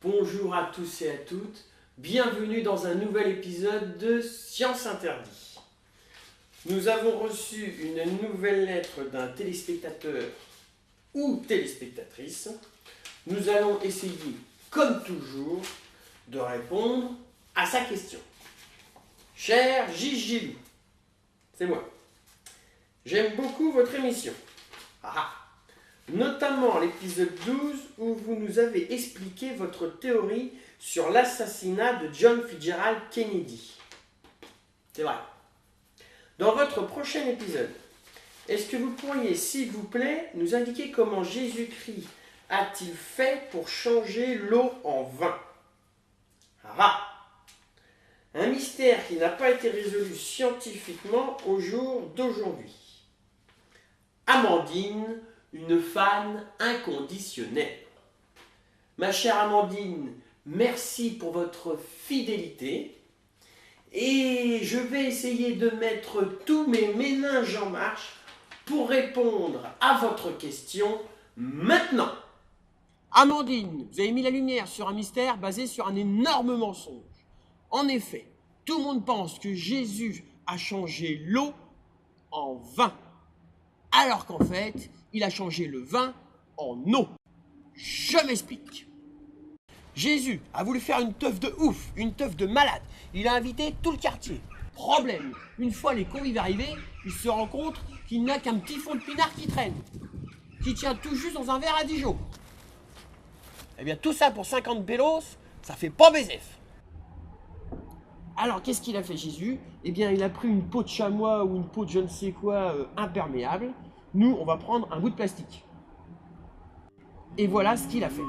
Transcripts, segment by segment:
Bonjour à tous et à toutes, bienvenue dans un nouvel épisode de Science Interdit. Nous avons reçu une nouvelle lettre d'un téléspectateur ou téléspectatrice. Nous allons essayer, comme toujours, de répondre à sa question. Cher Gigi, c'est moi. J'aime beaucoup votre émission. Notamment l'épisode 12 où vous nous avez expliqué votre théorie sur l'assassinat de John Fitzgerald Kennedy. C'est vrai. Dans votre prochain épisode, est-ce que vous pourriez, s'il vous plaît, nous indiquer comment Jésus-Christ a-t-il fait pour changer l'eau en vin? Un mystère qui n'a pas été résolu scientifiquement au jour d'aujourd'hui. Amandine, une fan inconditionnelle. Ma chère Amandine, merci pour votre fidélité et je vais essayer de mettre tous mes méninges en marche pour répondre à votre question maintenant. Amandine, vous avez mis la lumière sur un mystère basé sur un énorme mensonge. En effet, tout le monde pense que Jésus a changé l'eau en vin, alors qu'en fait, il a changé le vin en eau. Je m'explique. Jésus a voulu faire une teuf de ouf, une teuf de malade. Il a invité tout le quartier. Problème, une fois les convives arrivés, il se rend compte qu'il n'a qu'un petit fond de pinard qui traîne, qui tient tout juste dans un verre à Dijon. Eh bien tout ça pour 50 bellos, ça fait pas baiser. Alors qu'est-ce qu'il a fait Jésus? Eh bien il a pris une peau de chamois ou une peau de je ne sais quoi imperméable. Nous, on va prendre un bout de plastique. Et voilà ce qu'il a fait.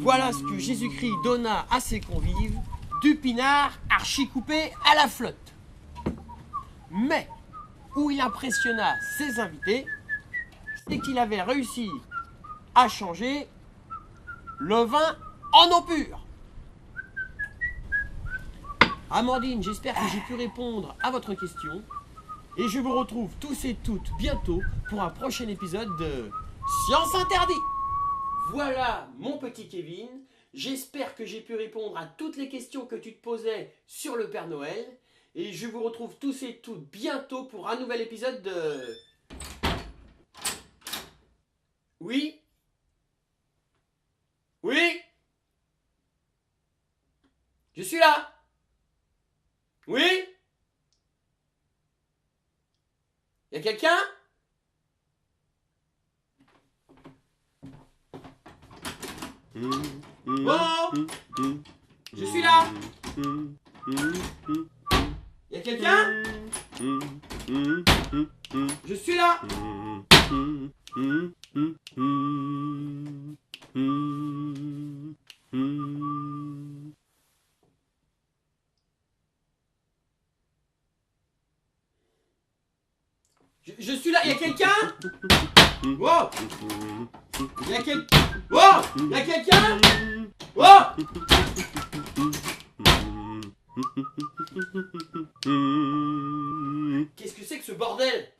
Voilà ce que Jésus-Christ donna à ses convives, du pinard archi coupé à la flotte. Mais, où il impressionna ses invités, c'est qu'il avait réussi à changer le vin en eau pure. Amandine, j'espère que j'ai pu répondre à votre question. Et je vous retrouve tous et toutes bientôt pour un prochain épisode de Science Interdit. Voilà mon petit Kevin. J'espère que j'ai pu répondre à toutes les questions que tu te posais sur le Père Noël. Et je vous retrouve tous et toutes bientôt pour un nouvel épisode de... Oui ? suis là. Oui? Y a quelqu'un? Bon, je suis là. Y a quelqu'un? Je suis là. Je suis là. Y a quelqu'un? Wow. Y a quelqu'un? Wow. Y a quelqu'un? Wow. Qu'est-ce que c'est que ce bordel?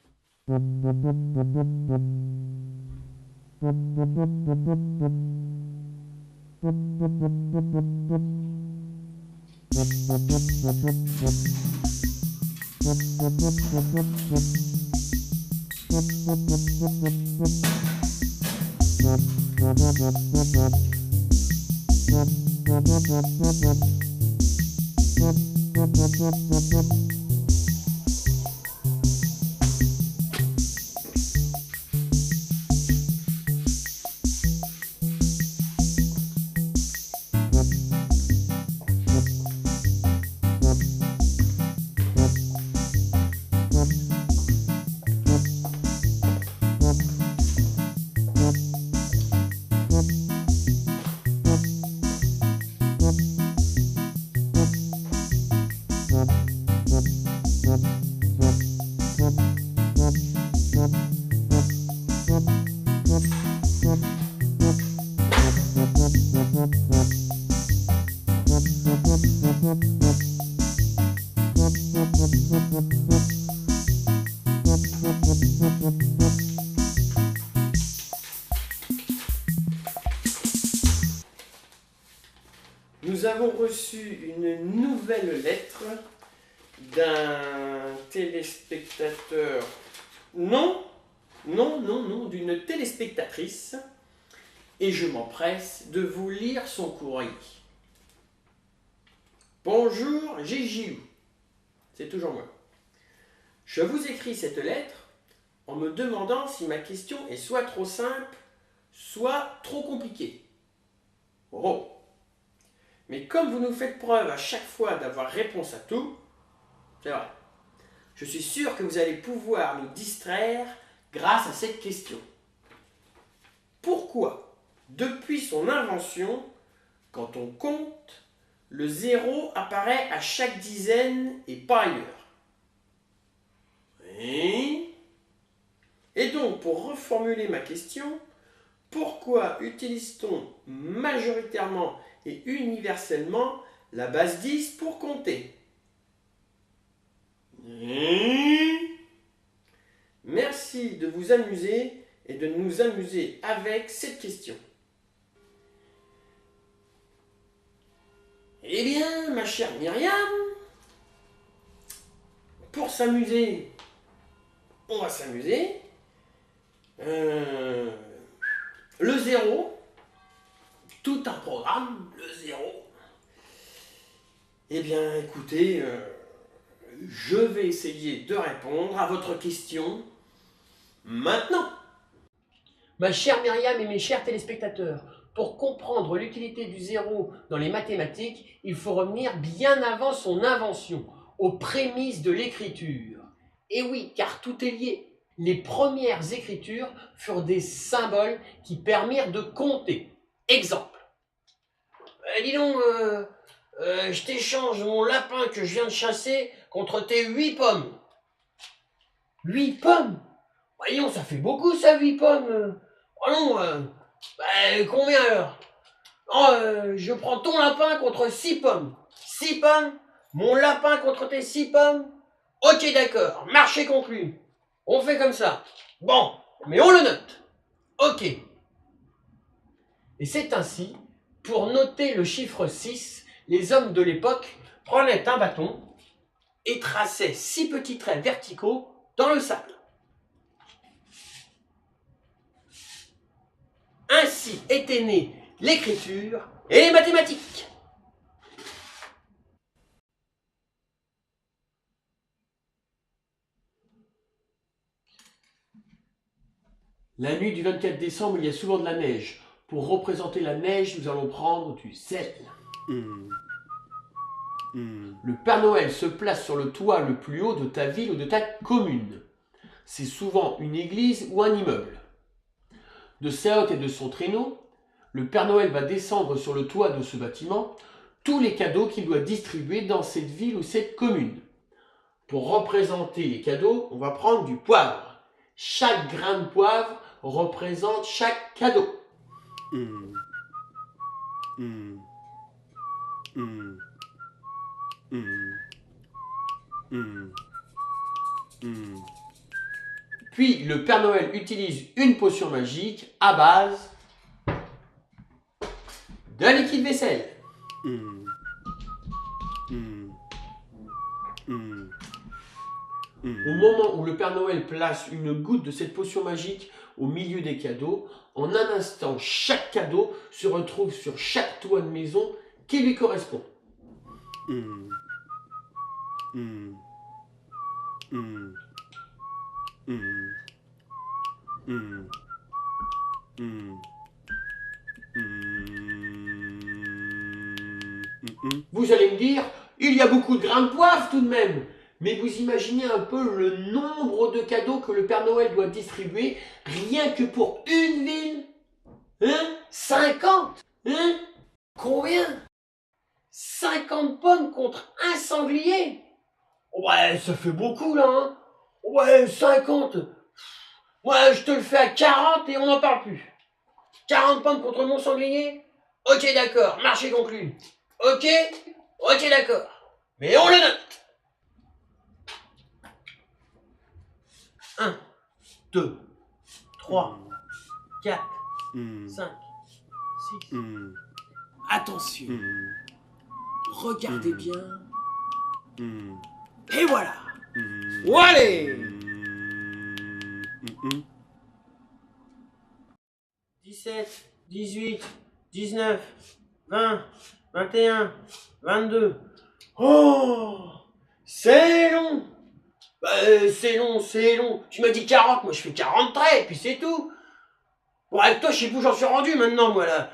Nous avons reçu une nouvelle lettre d'un téléspectateur. Non, d'une téléspectatrice. Et je m'empresse de vous lire son courrier. Bonjour, Gégilou. C'est toujours moi. Je vous écris cette lettre en me demandant si ma question est soit trop simple, soit trop compliquée. Oh! Mais comme vous nous faites preuve à chaque fois d'avoir réponse à tout, c'est vrai. Je suis sûr que vous allez pouvoir nous distraire grâce à cette question. Pourquoi, depuis son invention, quand on compte, le zéro apparaît à chaque dizaine et pas ailleurs? Oui. Et donc, pour reformuler ma question, pourquoi utilise-t-on majoritairement et universellement la base 10 pour compter? Merci de vous amuser et de nous amuser avec cette question. Eh bien, ma chère Myriam, pour s'amuser, on va s'amuser. Le zéro, tout un programme, le zéro. Eh bien, écoutez, je vais essayer de répondre à votre question maintenant. Ma chère Myriam et mes chers téléspectateurs, pour comprendre l'utilité du zéro dans les mathématiques, il faut revenir bien avant son invention, aux prémices de l'écriture. Et oui, car tout est lié. Les premières écritures furent des symboles qui permirent de compter. Exemple. Dis donc, je t'échange mon lapin que je viens de chasser contre tes 8 pommes. 8 pommes? Voyons, ça fait beaucoup ça, 8 pommes. Oh non, combien alors? Oh, je prends ton lapin contre 6 pommes. 6 pommes? Mon lapin contre tes 6 pommes? Ok, d'accord, marché conclu. On fait comme ça. Bon, mais on le note. Ok. Et c'est ainsi, pour noter le chiffre 6, les hommes de l'époque prenaient un bâton et traçaient 6 petits traits verticaux dans le sable. Ainsi était née l'écriture et les mathématiques. La nuit du 24 décembre, il y a souvent de la neige. Pour représenter la neige, nous allons prendre du sel. Le Père Noël se place sur le toit le plus haut de ta ville ou de ta commune. C'est souvent une église ou un immeuble. De sa hotte et de son traîneau, le Père Noël va descendre sur le toit de ce bâtiment tous les cadeaux qu'il doit distribuer dans cette ville ou cette commune. Pour représenter les cadeaux, on va prendre du poivre. Chaque grain de poivre représente chaque cadeau. Puis le Père Noël utilise une potion magique à base de liquide vaisselle. Au moment où le Père Noël place une goutte de cette potion magique au milieu des cadeaux, en un instant, chaque cadeau se retrouve sur chaque toit de maison qui lui correspond. Vous allez me dire, il y a beaucoup de grains de poivre tout de même. Mais vous imaginez un peu le nombre de cadeaux que le Père Noël doit distribuer rien que pour une ville? 50? Combien? 50 pommes contre un sanglier? Ouais, ça fait beaucoup là, hein? Ouais, 50. Ouais, je te le fais à 40 et on n'en parle plus. 40 pommes contre mon sanglier? Ok, d'accord, marché conclu. Ok, d'accord. Mais on le note. 1, 2, 3, 4, 5, 6. Attention. Regardez bien. Et voilà. Allez. 17, 18, 19, 20, 21, 22. Oh, c'est long. C'est long. Tu m'as dit 40, moi je fais 40 traits, et puis c'est tout. Bon, avec toi, je sais plus où j'en suis rendu maintenant, moi là.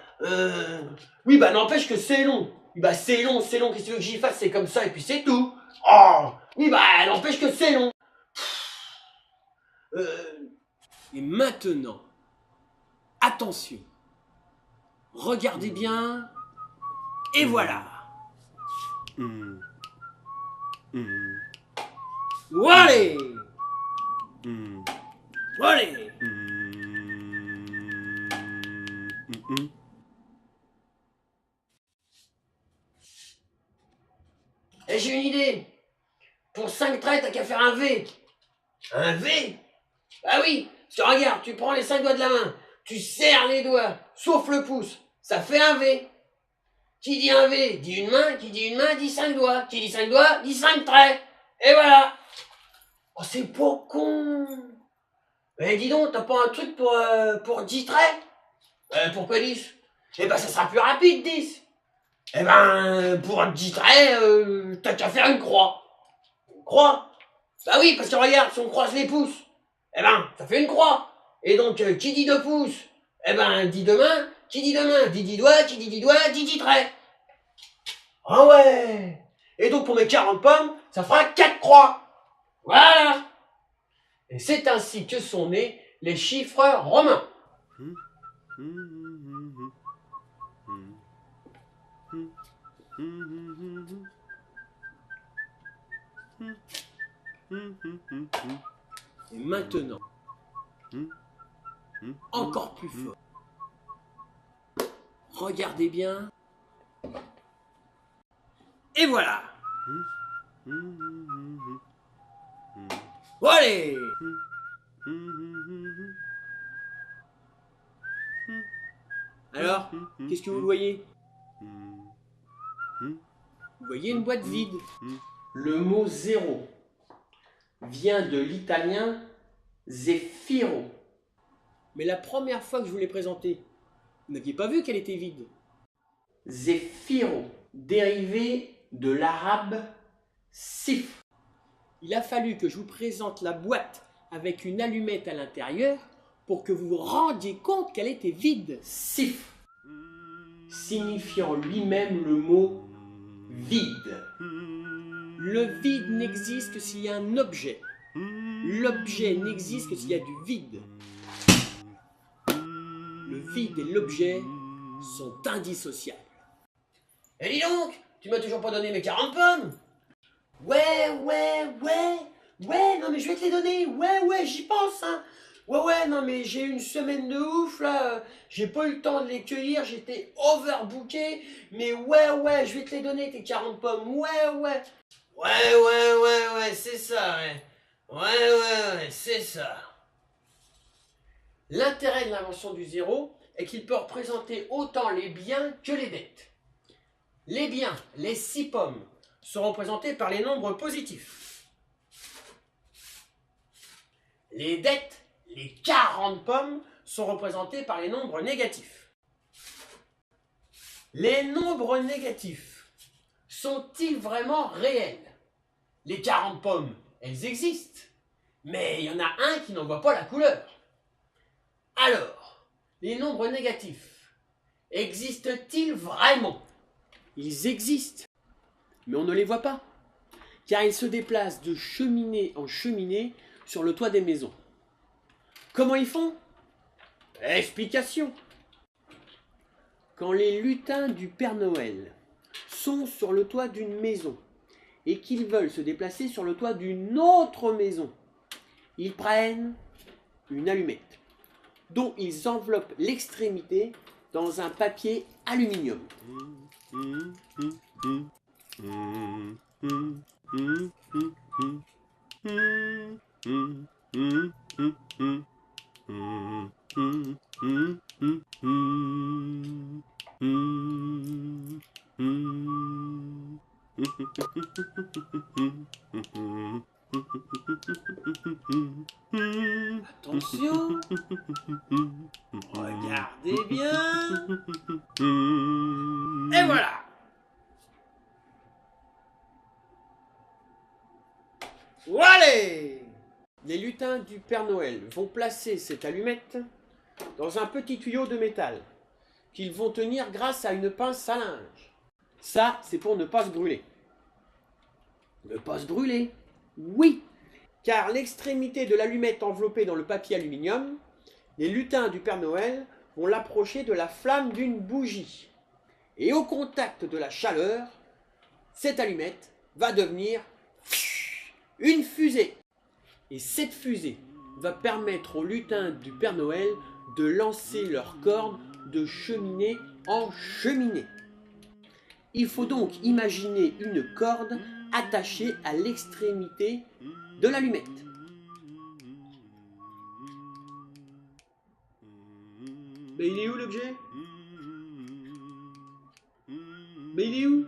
Oui, bah n'empêche que c'est long. Oui, bah c'est long. Qu'est-ce que tu veux que j'y fasse? C'est comme ça, et puis c'est tout. Oh, oui, bah n'empêche que c'est long. Et maintenant, attention. Regardez bien. Et voilà. Allez. Allez. Et j'ai une idée. Pour 5 traits, t'as qu'à faire un V. Un V? Ah oui, parce que regarde, tu prends les 5 doigts de la main, tu serres les doigts, sauf le pouce, ça fait un V. Qui dit un V, dit une main, qui dit une main, dit 5 doigts. Qui dit 5 doigts, dit 5 traits. Et voilà. Oh, c'est pas con. Mais dis donc, t'as pas un truc pour 10 traits? Pourquoi 10? Eh ben, ça sera plus rapide, 10. Eh ben, pour 10 traits, t'as qu'à faire une croix. Une croix? Bah oui, parce que regarde, si on croise les pouces, eh ben, ça fait une croix. Et donc, qui dit 2 pouces? Eh ben, dit 2 mains. Qui dit 2 mains? Dit 10 doigts. Qui dit 10 doigts? Dit 10 traits. Ah ouais. Et donc, pour mes 40 pommes, ça fera 4 croix. Voilà. Et c'est ainsi que sont nés les chiffres romains. Et maintenant, encore plus fort. Regardez bien. Et voilà. Allez. Alors, qu'est-ce que vous voyez? Vous voyez une boîte vide. Le mot zéro vient de l'italien zeffiro. Mais la première fois que je vous l'ai présentée, vous n'aviez pas vu qu'elle était vide. Zeffiro, dérivé de l'arabe sif. Il a fallu que je vous présente la boîte avec une allumette à l'intérieur pour que vous vous rendiez compte qu'elle était vide. Sif, signifiant lui-même le mot vide. Le vide n'existe que s'il y a un objet. L'objet n'existe que s'il y a du vide. Le vide et l'objet sont indissociables. Eh dis donc, tu m'as toujours pas donné mes 40 pommes. Ouais, non mais je vais te les donner, ouais, j'y pense, hein. Ouais, non mais j'ai eu une semaine de ouf, là, j'ai pas eu le temps de les cueillir, j'étais overbooké, mais ouais, je vais te les donner, tes 40 pommes, ouais, c'est ça, ouais, c'est ça. L'intérêt de l'invention du zéro est qu'il peut représenter autant les biens que les dettes. Les biens, les 6 pommes, sont représentés par les nombres positifs. Les dettes, les 40 pommes, sont représentés par les nombres négatifs. Les nombres négatifs sont-ils vraiment réels? Les 40 pommes, elles existent, mais il y en a un qui n'en voit pas la couleur. Alors, les nombres négatifs existent-ils vraiment? Ils existent, mais on ne les voit pas, car ils se déplacent de cheminée en cheminée sur le toit des maisons. Comment ils font? Explication. Quand les lutins du Père Noël sont sur le toit d'une maison et qu'ils veulent se déplacer sur le toit d'une autre maison, ils prennent une allumette dont ils enveloppent l'extrémité dans un papier aluminium. Attention, regardez bien, et voilà. Allez! Les lutins du Père Noël vont placer cette allumette dans un petit tuyau de métal qu'ils vont tenir grâce à une pince à linge. Ça, c'est pour ne pas se brûler. Ne pas se brûler? Oui, car l'extrémité de l'allumette enveloppée dans le papier aluminium, les lutins du Père Noël vont l'approcher de la flamme d'une bougie. Et au contact de la chaleur, cette allumette va devenir une fusée. Et cette fusée va permettre aux lutins du Père Noël de lancer leurs cordes de cheminée en cheminée. Il faut donc imaginer une corde attachée à l'extrémité de l'allumette. Mais il est où l'objet? Mais il est où?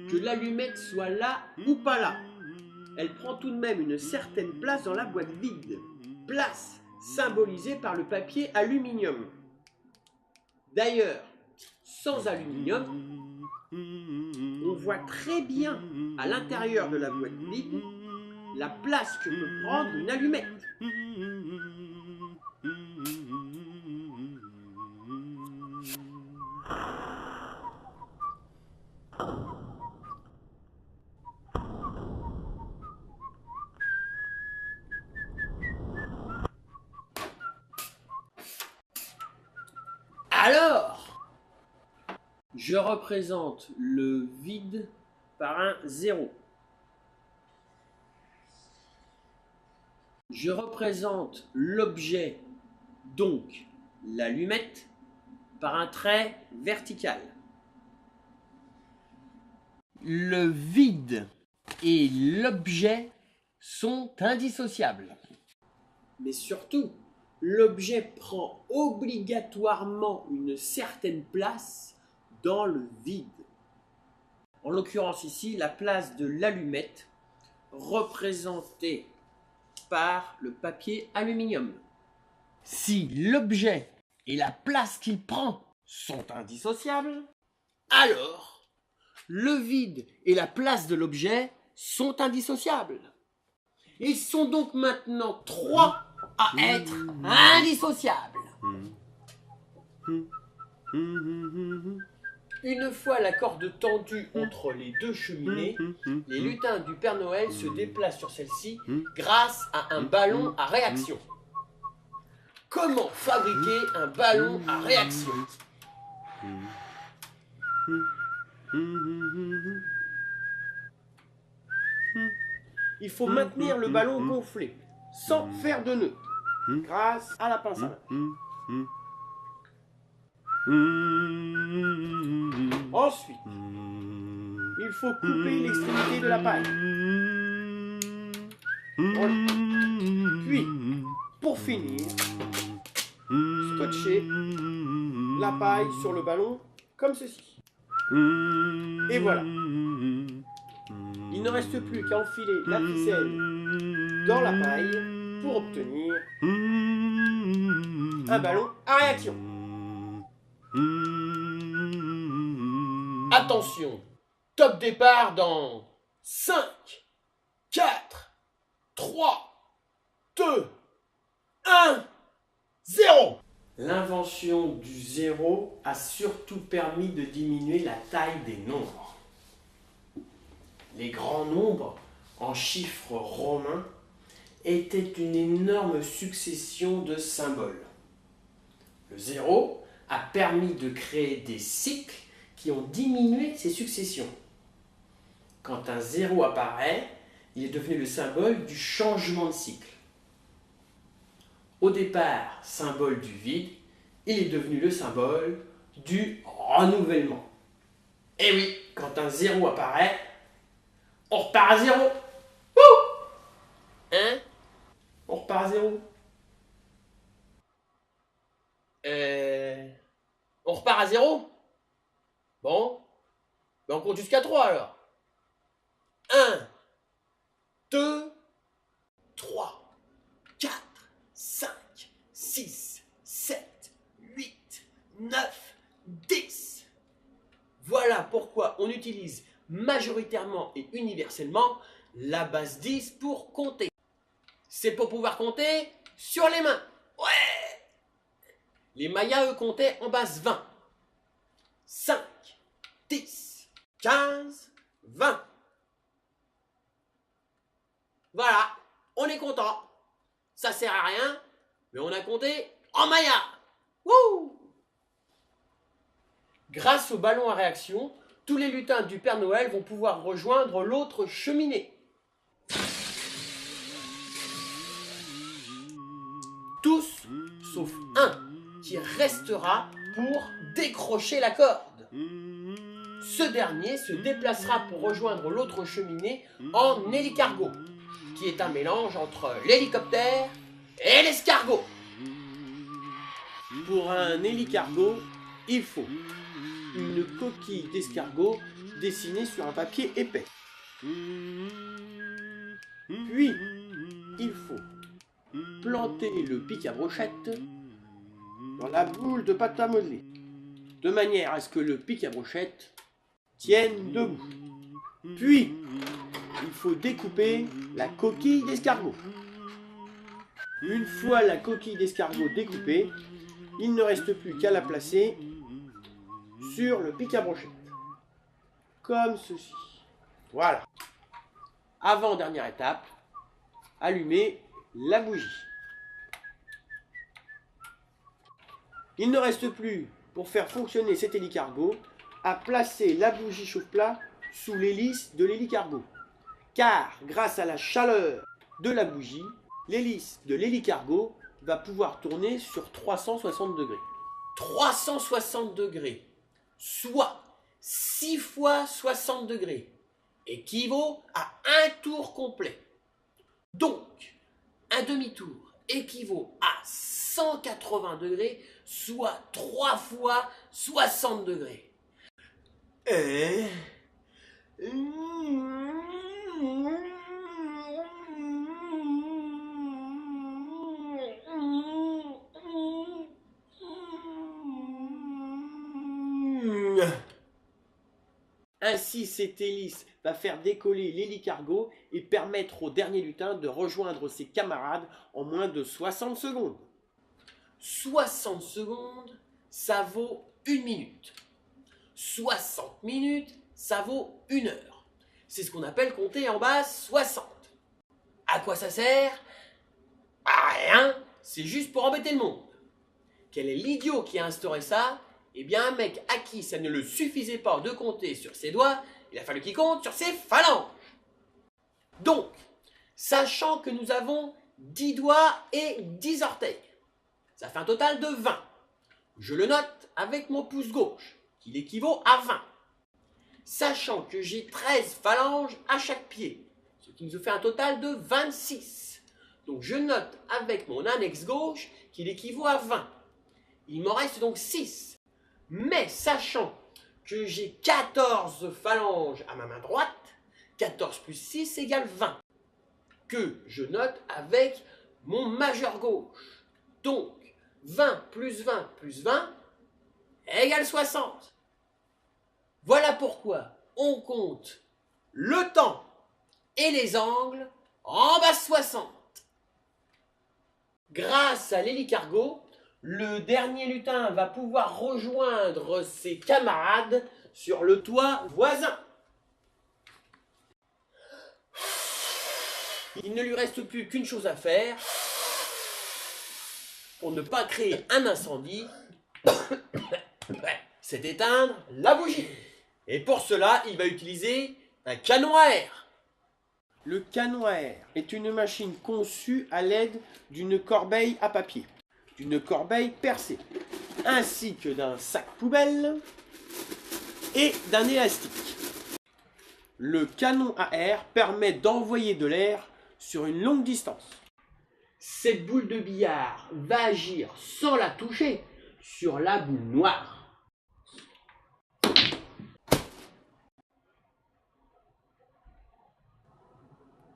Que l'allumette soit là ou pas là, elle prend tout de même une certaine place dans la boîte vide. Place symbolisée par le papier aluminium. D'ailleurs, sans aluminium, on voit très bien à l'intérieur de la boîte vide la place que peut prendre une allumette. Alors, je représente le vide par un 0. Je représente l'objet, donc l'allumette, par un trait vertical. Le vide et l'objet sont indissociables. Mais surtout, l'objet prend obligatoirement une certaine place dans le vide. En l'occurrence ici, la place de l'allumette représentée par le papier aluminium. Si l'objet et la place qu'il prend sont indissociables, alors le vide et la place de l'objet sont indissociables. Ils sont donc maintenant 3 à être indissociables. Une fois la corde tendue entre les deux cheminées, les lutins du Père Noël se déplacent sur celle-ci grâce à un ballon à réaction. Comment fabriquer un ballon à réaction? Il faut maintenir le ballon gonflé, sans faire de nœud, grâce à la pince à linge. Ensuite, il faut couper l'extrémité de la paille. Voilà. Puis, pour finir, scotcher la paille sur le ballon comme ceci. Et voilà. Il ne reste plus qu'à enfiler la ficelle dans la paille pour obtenir un ballon à réaction. Attention, top départ dans 5, 4, 3, 2, 1, 0. L'invention du zéro a surtout permis de diminuer la taille des nombres. Les grands nombres, en chiffres romains, étaient une énorme succession de symboles. Le zéro a permis de créer des cycles qui ont diminué ces successions. Quand un zéro apparaît, il est devenu le symbole du changement de cycle. Au départ, symbole du vide, il est devenu le symbole du renouvellement. Et oui, quand un zéro apparaît, on repart à zéro. Wouh! Hein? On repart à zéro. On repart à zéro? Bon, ben on compte jusqu'à 3 alors. 1, 2, 3, 4, 5, 6, 7, 8, 9, 10. Voilà pourquoi on utilise majoritairement et universellement la base 10 pour compter. C'est pour pouvoir compter sur les mains. Ouais! Les Mayas, eux, comptaient en base 20. 5, 10, 15, 20. Voilà, on est content. Ça sert à rien, mais on a compté en Maya. Wouh! Grâce au ballon à réaction, tous les lutins du Père Noël vont pouvoir rejoindre l'autre cheminée. Tous, sauf un, qui restera pour décrocher la corde. Ce dernier se déplacera pour rejoindre l'autre cheminée en hélicargot, qui est un mélange entre l'hélicoptère et l'escargot. Pour un hélicargot, il faut une coquille d'escargot dessinée sur un papier épais. Puis, il faut planter le pic à brochette dans la boule de pâte à modeler, de manière à ce que le pic à brochette tienne debout. Puis, il faut découper la coquille d'escargot. Une fois la coquille d'escargot découpée, il ne reste plus qu'à la placer sur le pic à brochette. Comme ceci. Voilà. Avant-dernière étape, allumer la bougie. Il ne reste plus, pour faire fonctionner cet hélicargot, à placer la bougie chauffe-plat sous l'hélice de l'hélicargot. Car, grâce à la chaleur de la bougie, l'hélice de l'hélicargot va pouvoir tourner sur 360 degrés. 360 degrés, soit 6 fois 60 degrés, équivaut à un tour complet. Donc, un demi-tour équivaut à 180 degrés, soit 3 fois 60 degrés. Ainsi, Ainsi, cette hélice va faire décoller l'hélicargo et permettre au dernier lutin de rejoindre ses camarades en moins de 60 secondes. 60 secondes, ça vaut 1 minute. 60 minutes, ça vaut 1 heure. C'est ce qu'on appelle compter en base 60. À quoi ça sert? À rien, c'est juste pour embêter le monde. Quel est l'idiot qui a instauré ça? Eh bien, un mec à qui ça ne le suffisait pas de compter sur ses doigts, il a fallu qu'il compte sur ses phalanges. Donc, sachant que nous avons 10 doigts et 10 orteils, ça fait un total de 20. Je le note avec mon pouce gauche, qui équivaut à 20. Sachant que j'ai 13 phalanges à chaque pied, ce qui nous fait un total de 26. Donc je note avec mon index gauche qu'il équivaut à 20. Il m'en reste donc 6. Mais sachant que j'ai 14 phalanges à ma main droite, 14 plus 6 égale 20. Que je note avec mon majeur gauche. Donc 20 plus 20 plus 20 égale 60. Voilà pourquoi on compte le temps et les angles en base 60. Grâce à l'hélicargo, le dernier lutin va pouvoir rejoindre ses camarades sur le toit voisin. Il ne lui reste plus qu'une chose à faire pour ne pas créer un incendie, c'est d'éteindre la bougie. Et pour cela, il va utiliser un canon à air. Le canon à air est une machine conçue à l'aide d'une corbeille à papier, d'une corbeille percée, ainsi que d'un sac poubelle et d'un élastique. Le canon à air permet d'envoyer de l'air sur une longue distance. Cette boule de billard va agir sans la toucher sur la boule noire.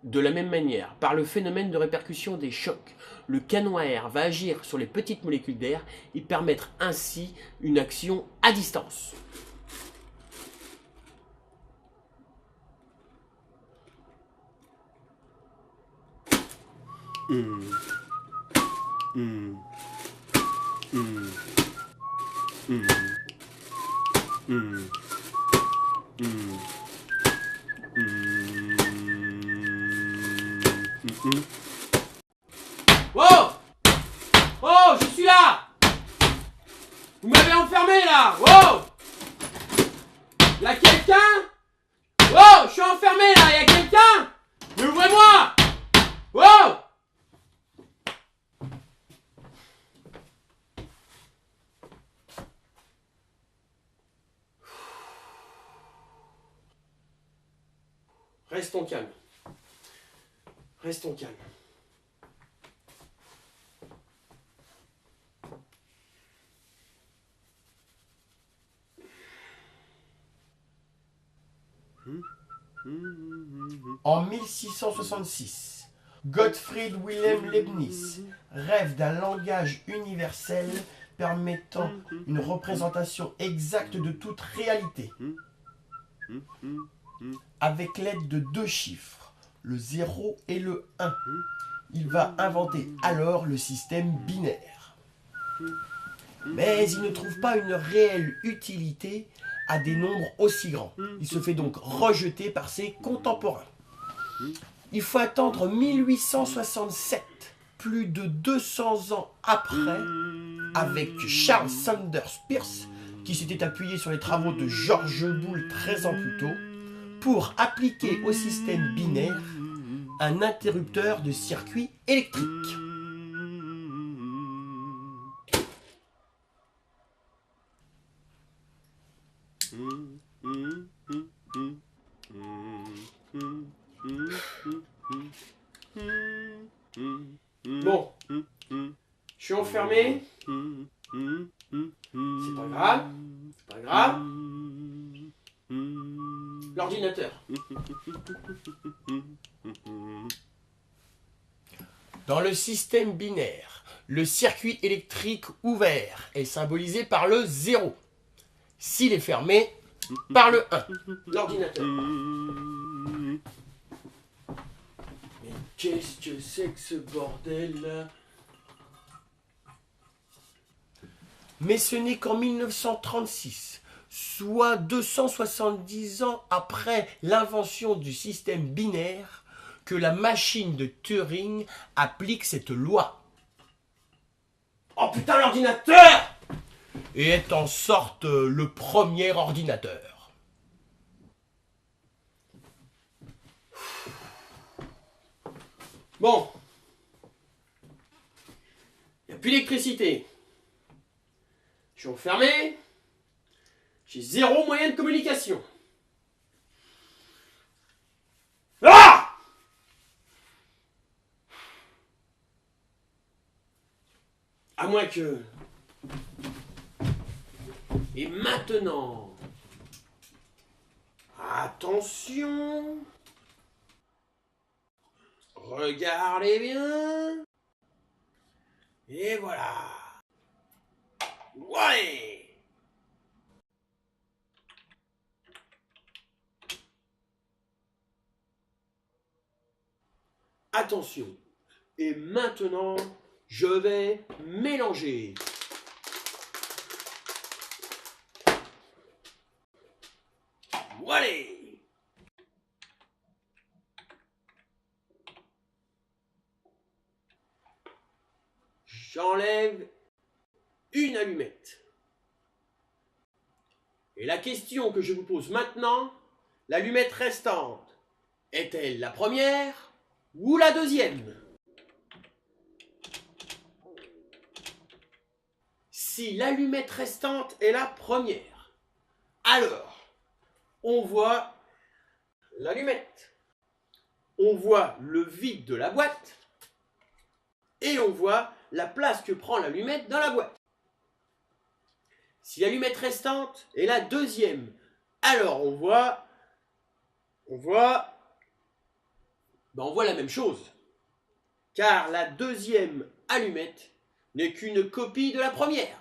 De la même manière, par le phénomène de répercussion des chocs, le canon à air va agir sur les petites molécules d'air et permettre ainsi une action à distance. Oh! Oh, je suis là! Vous m'avez enfermé là! Oh! Y'a quelqu'un? Oh, je suis enfermé là! Y'a quelqu'un? Mais ouvrez-moi! Oh! Restons calmes. Restons calmes. En 1666, Gottfried Wilhelm Leibniz rêve d'un langage universel permettant une représentation exacte de toute réalité, avec l'aide de 2 chiffres, le 0 et le 1. Il va inventer alors le système binaire. Mais il ne trouve pas une réelle utilité à des nombres aussi grands. Il se fait donc rejeter par ses contemporains. Il faut attendre 1867, plus de 200 ans après, avec Charles Sanders Peirce, qui s'était appuyé sur les travaux de George Boole 13 ans plus tôt, pour appliquer au système binaire un interrupteur de circuit électrique. Bon, je suis enfermé. C'est pas grave. C'est pas grave. L'ordinateur. Dans le système binaire, le circuit électrique ouvert est symbolisé par le 0. S'il est fermé, par le 1, l'ordinateur. Mais qu'est-ce que c'est que ce bordel-là? Mais ce n'est qu'en 1936, soit 270 ans après l'invention du système binaire, que la machine de Turing applique cette loi. Oh putain, l'ordinateur! Et est en sorte le premier ordinateur. Bon. Il n'y a plus d'électricité. Je suis enfermé. J'ai 0 moyen de communication. Ah! À moins que... Et maintenant... Attention... Regardez bien... Et voilà... Ouais! Attention. Et maintenant, je vais mélanger. Voilà. J'enlève une allumette. Et la question que je vous pose maintenant, l'allumette restante, est-elle la première ou la deuxième? Si l'allumette restante est la première, alors on voit l'allumette, on voit le vide de la boîte et on voit la place que prend l'allumette dans la boîte. Si l'allumette restante est la deuxième, alors on voit la même chose. Car la deuxième allumette n'est qu'une copie de la première.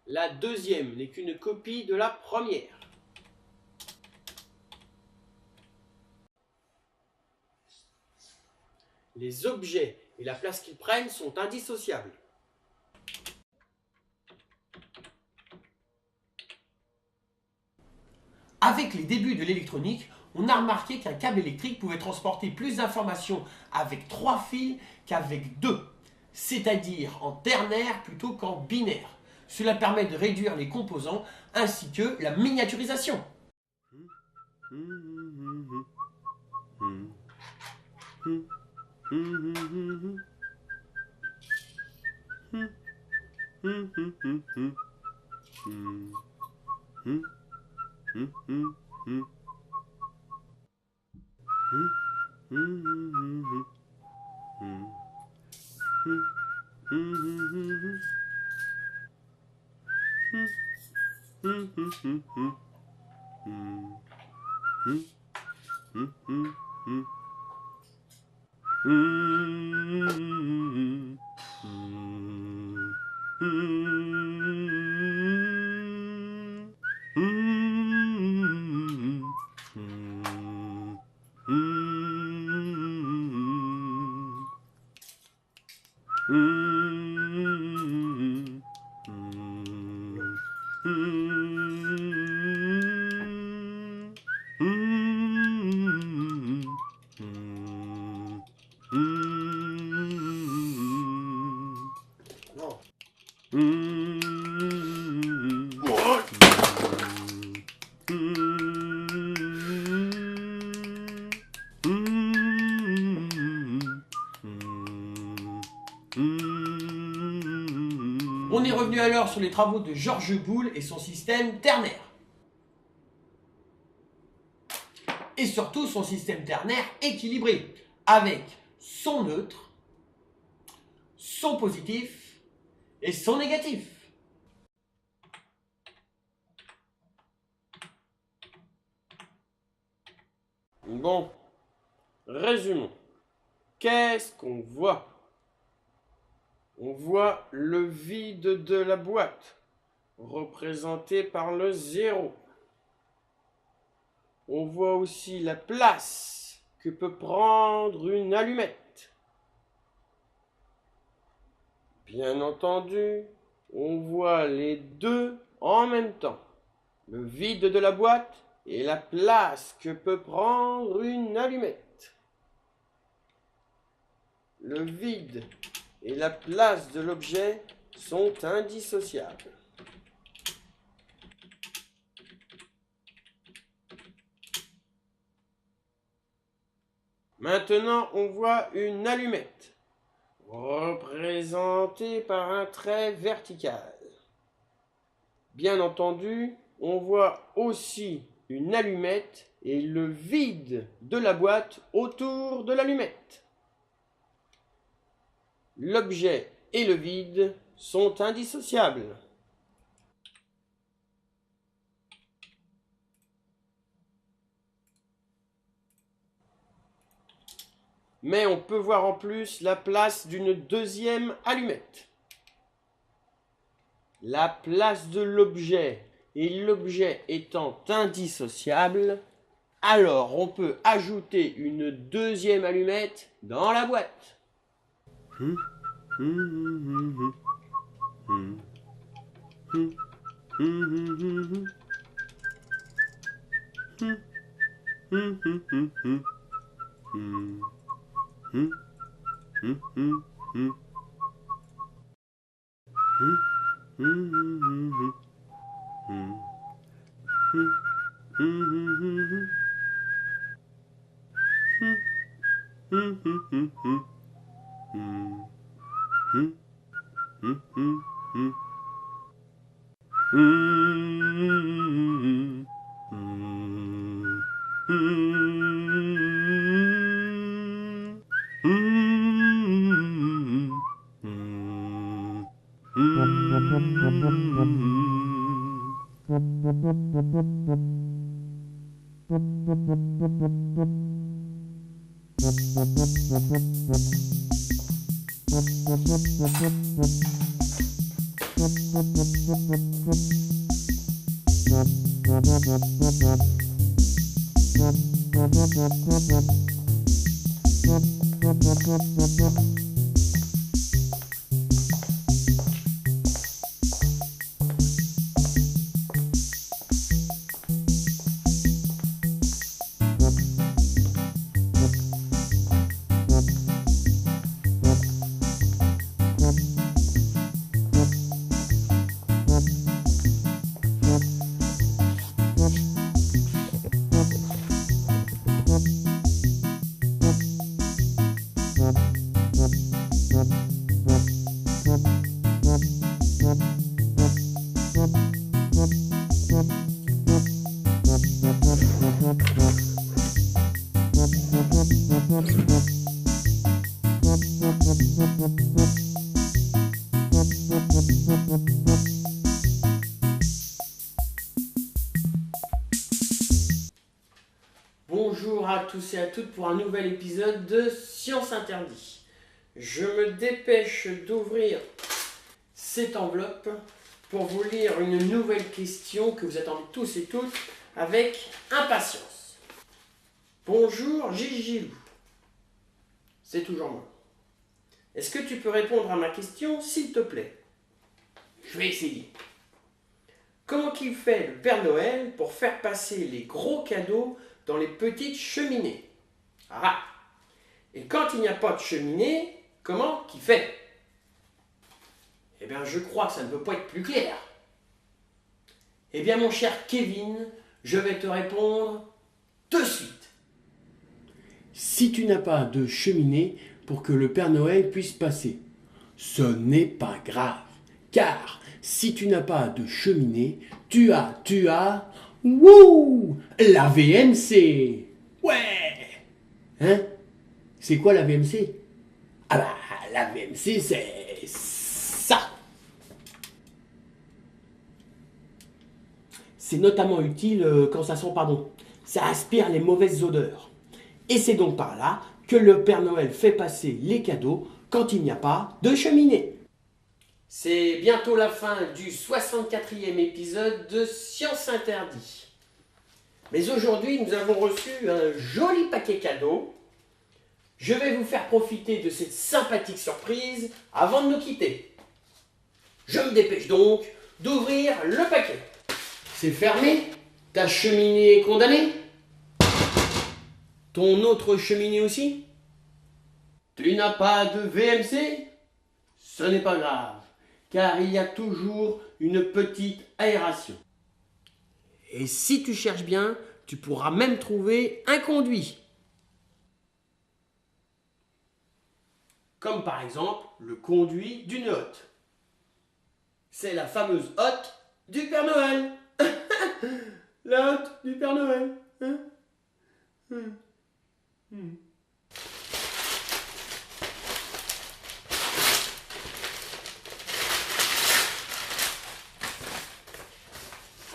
La deuxième n'est qu'une copie de la première. Les objets et la place qu'ils prennent sont indissociables. Avec les débuts de l'électronique, on a remarqué qu'un câble électrique pouvait transporter plus d'informations avec 3 fils qu'avec 2, c'est-à-dire en ternaire plutôt qu'en binaire. Cela permet de réduire les composants ainsi que la miniaturisation. On est revenu alors sur les travaux de Georges Boole et son système ternaire. Et surtout son système ternaire équilibré, avec son neutre, son positif et son négatif. Bon, résumons. Qu'est-ce qu'on voit? On voit le vide de la boîte, représenté par le 0. On voit aussi la place que peut prendre une allumette. Bien entendu, on voit les deux en même temps, le vide de la boîte et la place que peut prendre une allumette. Le vide et la place de l'objet sont indissociables. Maintenant, on voit une allumette, représentée par un trait vertical. Bien entendu, on voit aussi une allumette et le vide de la boîte autour de l'allumette. L'objet et le vide sont indissociables. Mais on peut voir en plus la place d'une deuxième allumette. La place de l'objet et l'objet étant indissociables, alors on peut ajouter une deuxième allumette dans la boîte. Bonjour à tous et à toutes pour un nouvel épisode de Science Interdit. Je me dépêche d'ouvrir cette enveloppe pour vous lire une nouvelle question que vous attendez tous et toutes avec impatience. Bonjour Gigi Lou. C'est toujours moi. Est-ce que tu peux répondre à ma question, s'il te plaît? Je vais essayer. Comment qu'il fait le Père Noël pour faire passer les gros cadeaux dans les petites cheminées? Ah! Et quand il n'y a pas de cheminée, comment qu'il fait? Eh bien, je crois que ça ne peut pas être plus clair. Eh bien, mon cher Kevin, je vais te répondre de suite. Si tu n'as pas de cheminée pour que le Père Noël puisse passer, ce n'est pas grave, car si tu n'as pas de cheminée, tu as, wouh, la VMC. Ouais. Hein? C'est quoi la VMC? Ah bah, la VMC, c'est ça. C'est notamment utile quand ça sent pas bon. Ça aspire les mauvaises odeurs. Et c'est donc par là que le Père Noël fait passer les cadeaux quand il n'y a pas de cheminée. C'est bientôt la fin du 64e épisode de Science Interdit. Mais aujourd'hui, nous avons reçu un joli paquet cadeau. Je vais vous faire profiter de cette sympathique surprise avant de nous quitter. Je me dépêche donc d'ouvrir le paquet. C'est fermé? Ta cheminée est condamnée? Ton autre cheminée aussi? Tu n'as pas de VMC? Ce n'est pas grave, car il y a toujours une petite aération. Et si tu cherches bien, tu pourras même trouver un conduit. Comme par exemple le conduit d'une hotte. C'est la fameuse hotte du Père Noël. La hotte du Père Noël. Hein?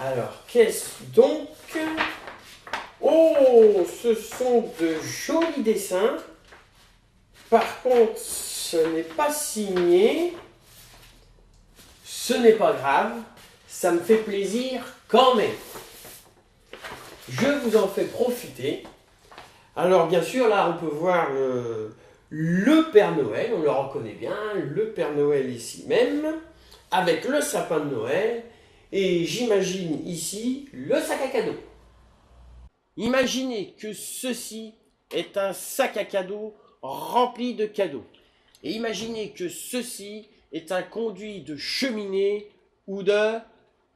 Alors, qu'est-ce donc? Oh, ce sont de jolis dessins. Par contre, ce n'est pas signé. Ce n'est pas grave. Ça me fait plaisir quand même. Je vous en fais profiter. Alors, bien sûr, là, on peut voir le Père Noël. On le reconnaît bien. Le Père Noël ici même. Avec le sapin de Noël. Et j'imagine ici le sac à cadeau. Imaginez que ceci est un sac à cadeau rempli de cadeaux. Et imaginez que ceci est un conduit de cheminée ou de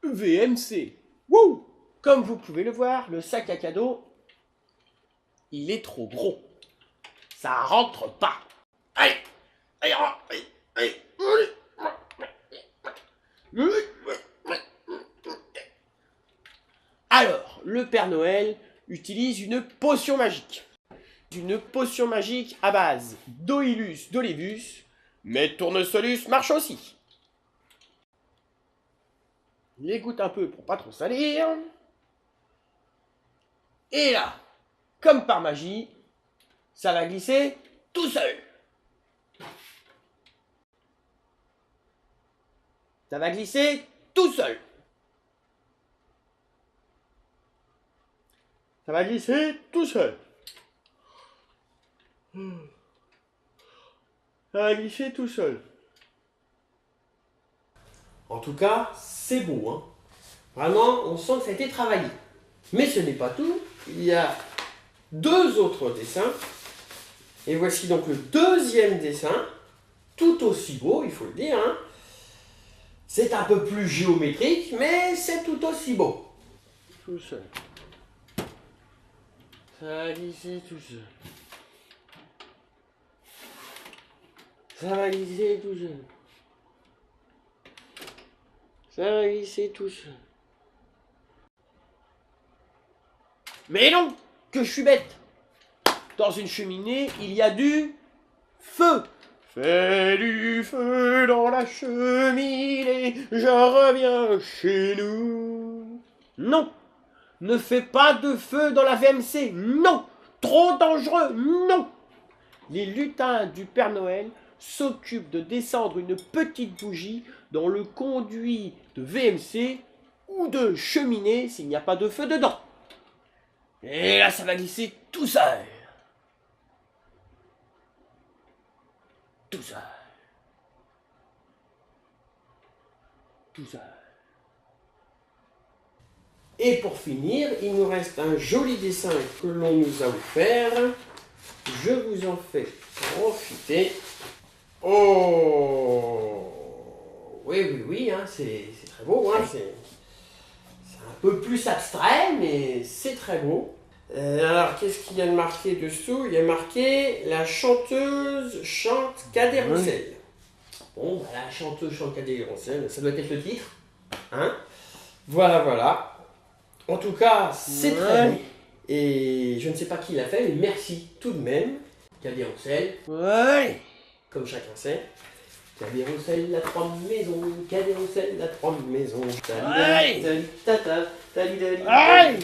VMC. Wouh! Comme vous pouvez le voir, le sac à cadeau, il est trop gros. Ça rentre pas. Allez! Allez, allez, allez, allez. Alors, le Père Noël utilise une potion magique. Une potion magique à base d'Oilus d'Olivus, mais Tournesolus marche aussi. Il égoutte un peu pour pas trop salir. Et là, comme par magie, ça va glisser tout seul. Ça va glisser tout seul. Ça va glisser tout seul. Ça va glisser tout seul. En tout cas, c'est beau, hein. Vraiment, on sent que ça a été travaillé. Mais ce n'est pas tout. Il y a deux autres dessins. Et voici donc le deuxième dessin. Tout aussi beau, il faut le dire, hein. C'est un peu plus géométrique, mais c'est tout aussi beau. Tout seul. Ça va glisser tout seul. Ça va glisser tout seul. Ça va glisser tout seul. Mais non, que je suis bête. Dans une cheminée, il y a du feu. Fais du feu dans la cheminée, je reviens chez nous. Non. Ne fais pas de feu dans la VMC, non! Trop dangereux, non! Les lutins du Père Noël s'occupent de descendre une petite bougie dans le conduit de VMC ou de cheminée s'il n'y a pas de feu dedans. Et là, ça va glisser tout seul. Tout seul. Tout seul. Et pour finir, il nous reste un joli dessin que l'on nous a offert. Je vous en fais profiter. Oh! Oui, hein, c'est très beau. Hein, c'est un peu plus abstrait, mais c'est très beau. Alors, qu'est-ce qu'il y a de marqué dessous? Il y a marqué « La chanteuse chante Cadet-Roussel ». Bon, bah, la chanteuse chante Cadet-Roussel, ça doit être le titre. Hein? Voilà. En tout cas, c'est très beau. Et je ne sais pas qui l'a fait, mais merci tout de même. Cadet-Roussel. Ouais. Comme chacun sait. Cadet-Roussel a 3 maisons. Cadet-Roussel a 3 maisons. Ouais. Tata. Ouais.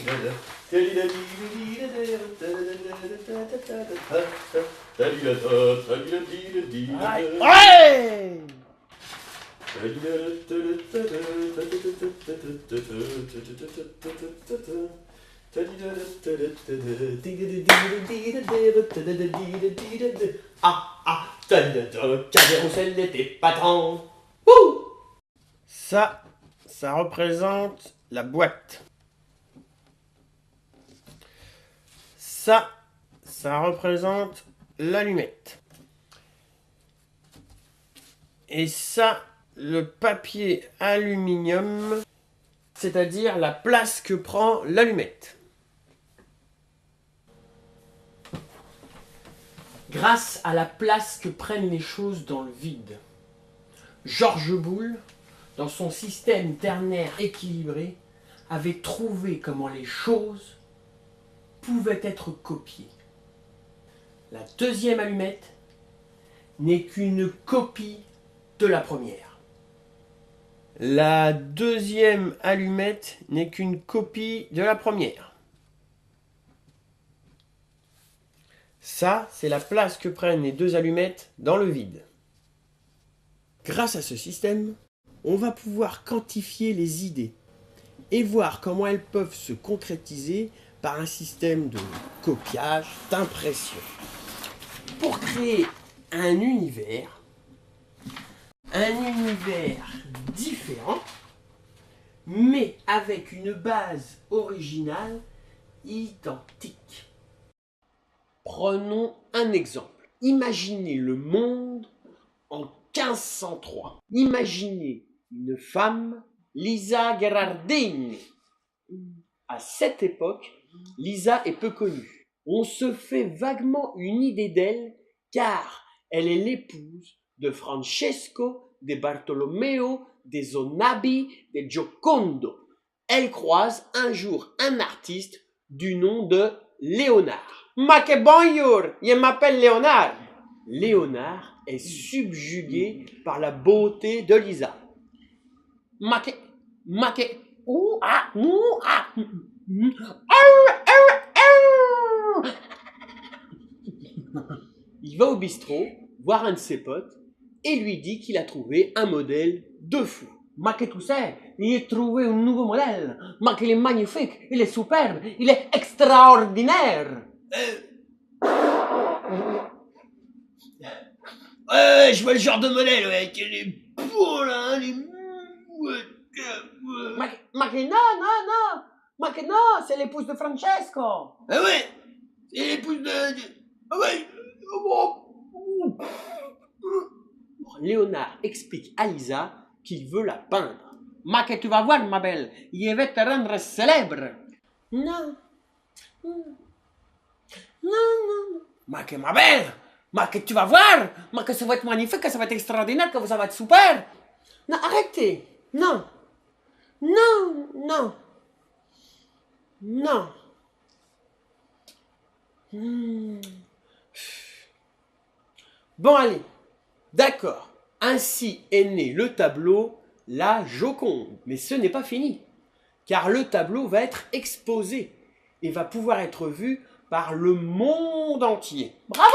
Cadet-Roussel n'était pas grand. Ça représente la boîte. Ça représente l'allumette. Et ça, le papier aluminium, c'est-à-dire la place que prend l'allumette. Grâce à la place que prennent les choses dans le vide, Georges Boulle, dans son système ternaire équilibré, avait trouvé comment les choses pouvaient être copiées. La deuxième allumette n'est qu'une copie de la première. La deuxième allumette n'est qu'une copie de la première. Ça, c'est la place que prennent les deux allumettes dans le vide. Grâce à ce système, on va pouvoir quantifier les idées et voir comment elles peuvent se concrétiser par un système de copiage, d'impression. Pour créer un univers différent, mais avec une base originale identique. Prenons un exemple. Imaginez le monde en 1503. Imaginez une femme, Lisa Gherardini. À cette époque, Lisa est peu connue. On se fait vaguement une idée d'elle car elle est l'épouse de Francesco, de Bartolomeo, de Zonabi, de Giocondo. Elle croise un jour un artiste du nom de Léonard. Ma que bonjour, je m'appelle Léonard. Léonard est subjugué par la beauté de Lisa. Il va au bistrot voir un de ses potes et lui dit qu'il a trouvé un modèle de fou. Ma que tu sais, j'ai trouvé un nouveau modèle. Ma qu'il est magnifique, il est superbe, il est extraordinaire. Ouais, je vois le genre de modèle, ouais, qui est les beaux là, les... Ma que non, ma que non, c'est l'épouse de Francesco. Ah ouais, c'est l'épouse de... Ah ouais, Léonard explique à Lisa qu'il veut la peindre. Ma que tu vas voir, ma belle, il va te rendre célèbre. Non. Ma que ma belle, ma que tu vas voir, ma que ça va être magnifique, que ça va être extraordinaire, que ça va être super. Non, arrêtez. Non. Bon, allez. D'accord. Ainsi est né le tableau La Joconde. Mais ce n'est pas fini. Car le tableau va être exposé et va pouvoir être vu par le monde entier. Bravo!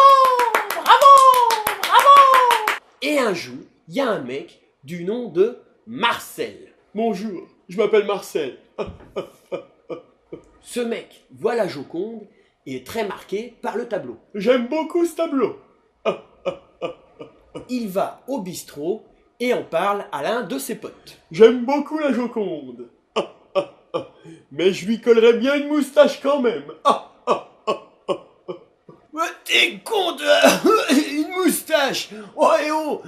Et un jour, il y a un mec du nom de Marcel. Bonjour, je m'appelle Marcel. Ce mec voit la Joconde et est très marqué par le tableau. J'aime beaucoup ce tableau. Il va au bistrot et en parle à l'un de ses potes. J'aime beaucoup la Joconde. Mais je lui collerais bien une moustache quand même. T'es con, une moustache. Oh,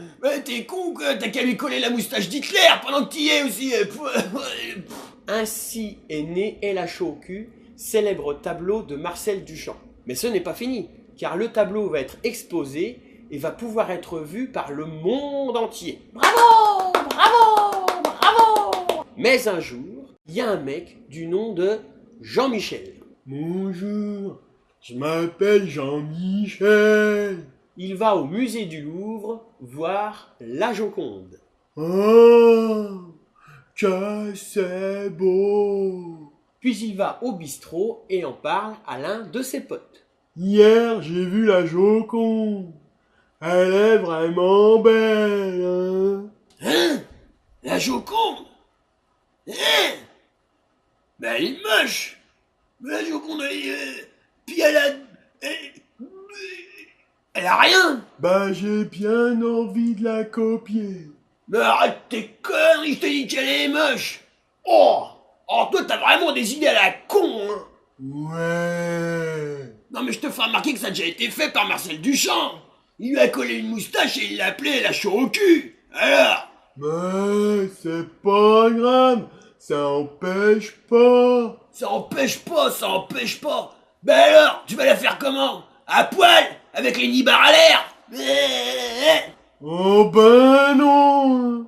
t'es con, t'as qu'à lui coller la moustache d'Hitler pendant que t'y es aussi. Ainsi est né El Hacho au cul, célèbre tableau de Marcel Duchamp. Mais ce n'est pas fini, car le tableau va être exposé et va pouvoir être vu par le monde entier. Bravo! Mais un jour, il y a un mec du nom de Jean-Michel. Bonjour, je m'appelle Jean-Michel. Il va au musée du Louvre voir la Joconde. Oh, que c'est beau! Puis il va au bistrot et en parle à l'un de ses potes. Hier, j'ai vu la Joconde. Elle est vraiment belle, hein? La Joconde? Hein? Ben elle est moche. Mais la Joconde, puis elle a rien. Bah j'ai bien envie de la copier. Mais arrête tes conneries, je t'ai dit qu'elle est moche. Oh, toi t'as vraiment des idées à la con, hein. Ouais. Non mais je te fais remarquer que ça a déjà été fait par Marcel Duchamp. Il lui a collé une moustache et il l'a appelée la chaux au cul. Alors? Mais c'est pas grave, ça empêche pas. Ça empêche pas. Ben alors, tu vas la faire comment? À poil? Avec les nibards à l'air? Oh ben non,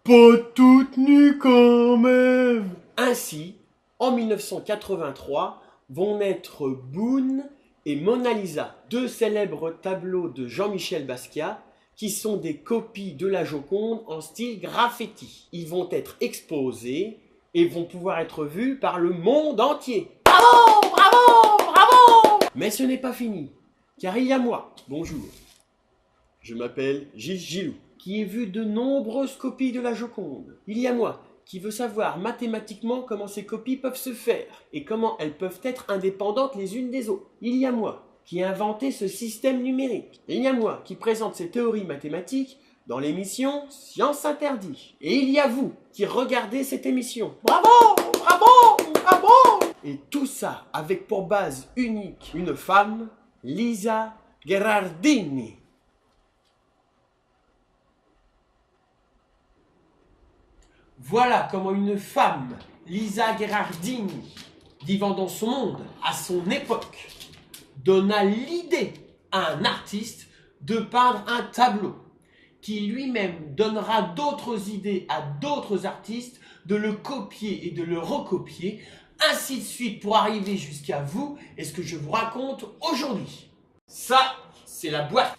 pas toute nue quand même. Ainsi, en 1983, vont naître Boone et Mona Lisa, deux célèbres tableaux de Jean-Michel Basquiat, qui sont des copies de la Joconde en style graffiti. Ils vont être exposés et vont pouvoir être vus par le monde entier. Bravo, bravo, bravo! Mais ce n'est pas fini, car il y a moi, bonjour. Je m'appelle Gilles Gilou, qui ai vu de nombreuses copies de la Joconde. Il y a moi, qui veut savoir mathématiquement comment ces copies peuvent se faire et comment elles peuvent être indépendantes les unes des autres. Il y a moi, qui a inventé ce système numérique. Il y a moi, qui présente ces théories mathématiques dans l'émission Science Interdit. Et il y a vous, qui regardez cette émission. Bravo, bravo, bravo! Et tout ça avec pour base unique une femme, Lisa Gherardini. Voilà comment une femme, Lisa Gherardini, vivant dans son monde, à son époque, donna l'idée à un artiste de peindre un tableau, qui lui-même donnera d'autres idées à d'autres artistes de le copier et de le recopier, ainsi de suite pour arriver jusqu'à vous et ce que je vous raconte aujourd'hui. Ça, c'est la boîte.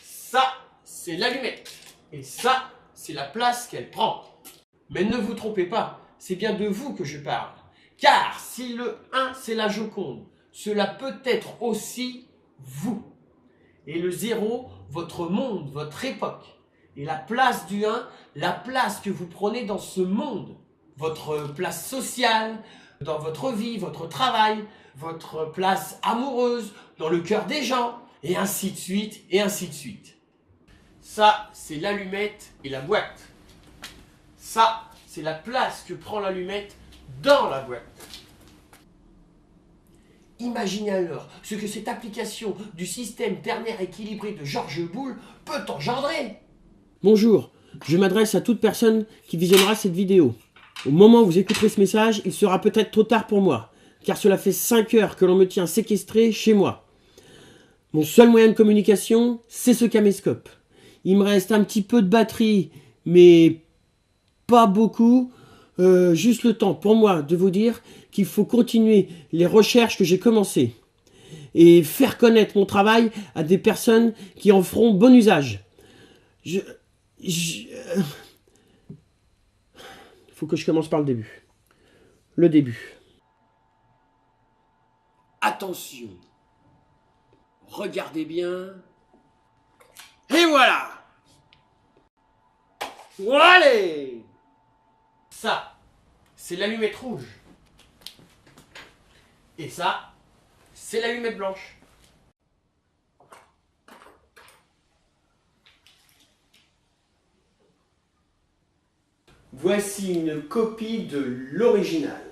Ça, c'est l'allumette. Et ça, c'est la place qu'elle prend. Mais ne vous trompez pas, c'est bien de vous que je parle. Car si le 1 c'est la Joconde, cela peut être aussi vous. Et le 0, votre monde, votre époque. Et la place du 1, la place que vous prenez dans ce monde. Votre place sociale, dans votre vie, votre travail, votre place amoureuse, dans le cœur des gens, et ainsi de suite, et ainsi de suite. Ça, c'est l'allumette et la boîte. Ça, c'est la place que prend l'allumette dans la boîte. Imaginez alors ce que cette application du système ternaire équilibré de Georges Boulle peut engendrer. Bonjour, je m'adresse à toute personne qui visionnera cette vidéo. Au moment où vous écouterez ce message, il sera peut-être trop tard pour moi, car cela fait 5 heures que l'on me tient séquestré chez moi. Mon seul moyen de communication, c'est ce caméscope. Il me reste un petit peu de batterie, mais pas beaucoup. Juste le temps pour moi de vous dire qu'il faut continuer les recherches que j'ai commencées et faire connaître mon travail à des personnes qui en feront bon usage. Faut que je commence par le début. Le début. Attention. Regardez bien. Et voilà. Voilà. Ça, c'est l'allumette rouge. Et ça, c'est l'allumette blanche. Voici une copie de l'original.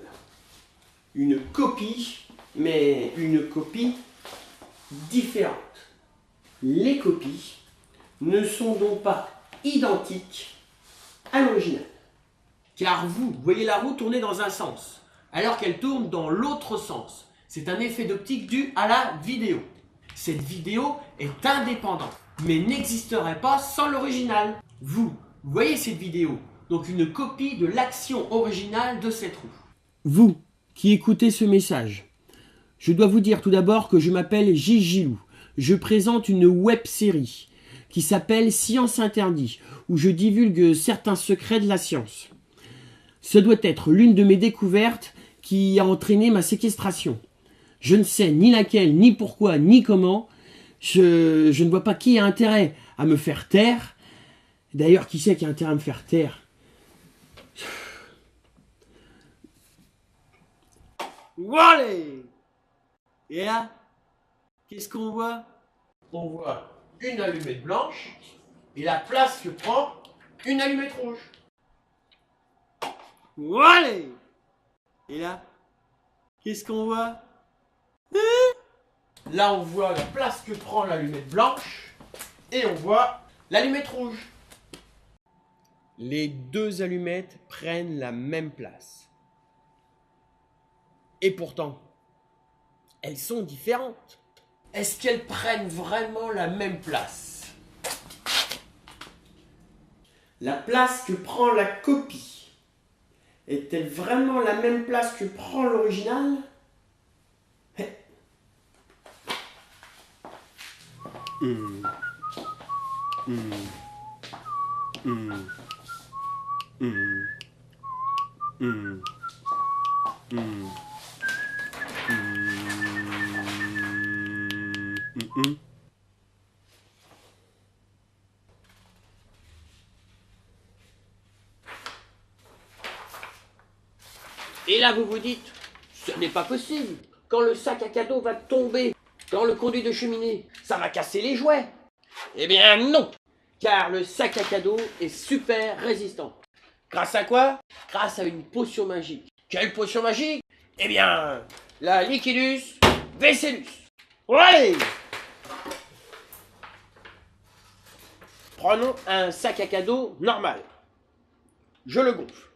Une copie, mais une copie différente. Les copies ne sont donc pas identiques à l'original. Car vous voyez la roue tourner dans un sens, alors qu'elle tourne dans l'autre sens. C'est un effet d'optique dû à la vidéo. Cette vidéo est indépendante, mais n'existerait pas sans l'original. Vous voyez cette vidéo, donc une copie de l'action originale de cette roue. Vous qui écoutez ce message, je dois vous dire tout d'abord que je m'appelle Gilles Gilou. Je présente une web-série qui s'appelle Science Interdit, où je divulgue certains secrets de la science. Ce doit être l'une de mes découvertes qui a entraîné ma séquestration. Je ne sais ni laquelle, ni pourquoi, ni comment. Je ne vois pas qui a intérêt à me faire taire. D'ailleurs, qui c'est qui a intérêt à me faire taire? Allez. Et là, qu'est-ce qu'on voit? On voit une allumette blanche et la place que prend une allumette rouge. Allez. Et là, qu'est-ce qu'on voit? Là, on voit la place que prend l'allumette blanche et on voit l'allumette rouge. Les deux allumettes prennent la même place. Et pourtant, elles sont différentes. Est-ce qu'elles prennent vraiment la même place? La place que prend la copie est-elle vraiment la même place que prend l'original? Et là, vous vous dites, ce n'est pas possible. Quand le sac à cadeau va tomber dans le conduit de cheminée, ça va casser les jouets. Eh bien non, car le sac à cadeau est super résistant. Grâce à quoi? Grâce à une potion magique. Quelle potion magique? Eh bien, la Liquidus Vesellus. Ouais! Prenons un sac à cadeau normal. Je le gonfle.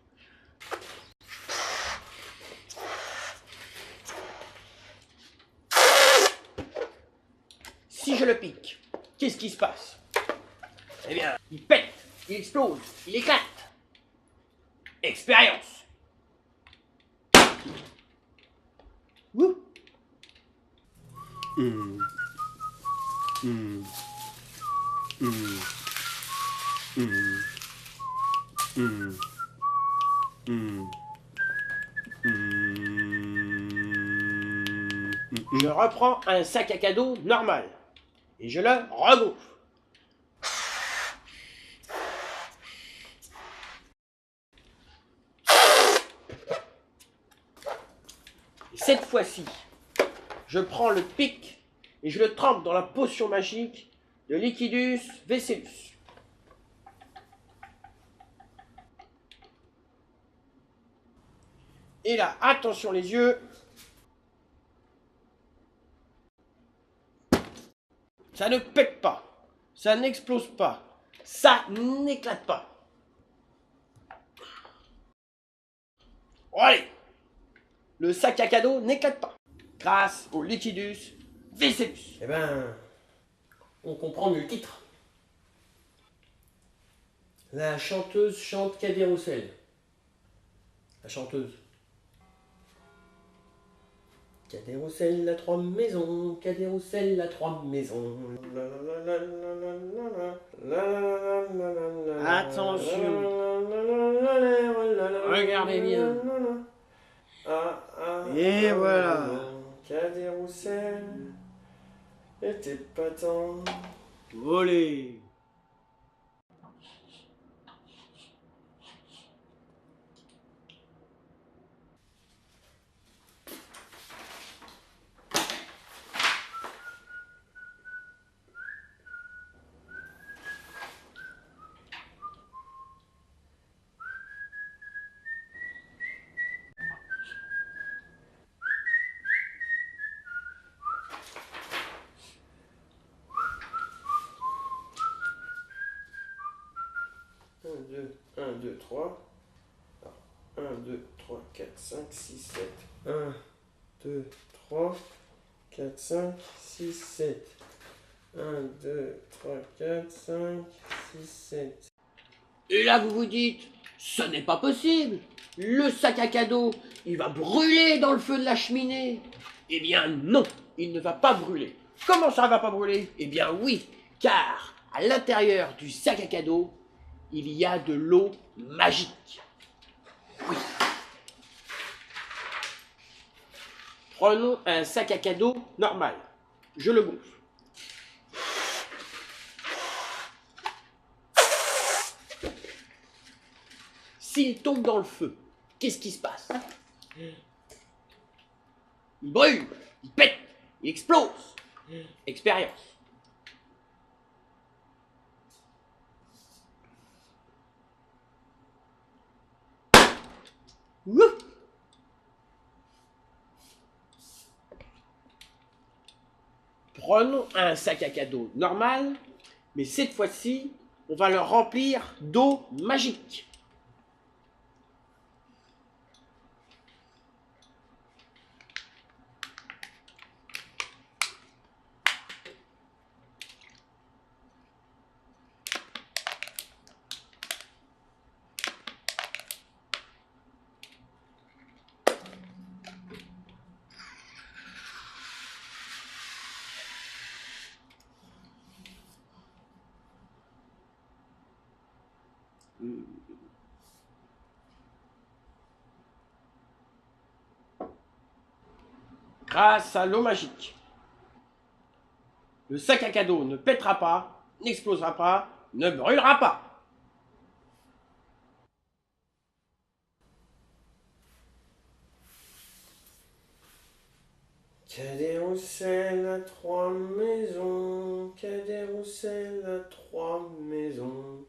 Si je le pique, qu'est-ce qui se passe? Eh bien, il pète, il explose, il éclate. Expérience. Wouh. Je reprends un sac à cadeau normal et je le regonfle. Et cette fois-ci, je prends le pic et je le trempe dans la potion magique de Liquidus Vesellus. Et là, attention les yeux. Ça ne pète pas, ça n'explose pas, ça n'éclate pas. Allez, le sac à cadeau n'éclate pas, grâce au Liquidus Vesellus. Eh ben, on comprend mieux le titre. La chanteuse chante Cadet Roussel. La chanteuse. Cadet Roussel a 3 maisons, Cadet Roussel a 3 maisons. Attention. Regardez bien. Et voilà. Cadet Roussel était pas tant. Volé. Un, deux, 3. 1, 2, 3, 4, 5, 6, 7. 1, 2, 3, 4, 5, 6, 7. 1, 2, 3, 4, 5, 6, 7. Et là, vous vous dites, ce n'est pas possible. Le sac à cadeau, il va brûler dans le feu de la cheminée. Eh bien non, il ne va pas brûler. Comment ça va pas brûler? Eh bien oui, car à l'intérieur du sac à cadeau, il y a de l'eau magique. Oui. Prenons un sac à cadeau normal. Je le gonfle. S'il tombe dans le feu, qu'est-ce qui se passe? il brûle, il pète, il explose. Expérience. Ouf. Prenons un sac à cadeau normal, mais cette fois-ci, on va le remplir d'eau magique. Grâce à l'eau magique, le sac à cadeau ne pètera pas, n'explosera pas, ne brûlera pas. Cadet Roussel a 3 maisons, Cadet Roussel a 3 maisons.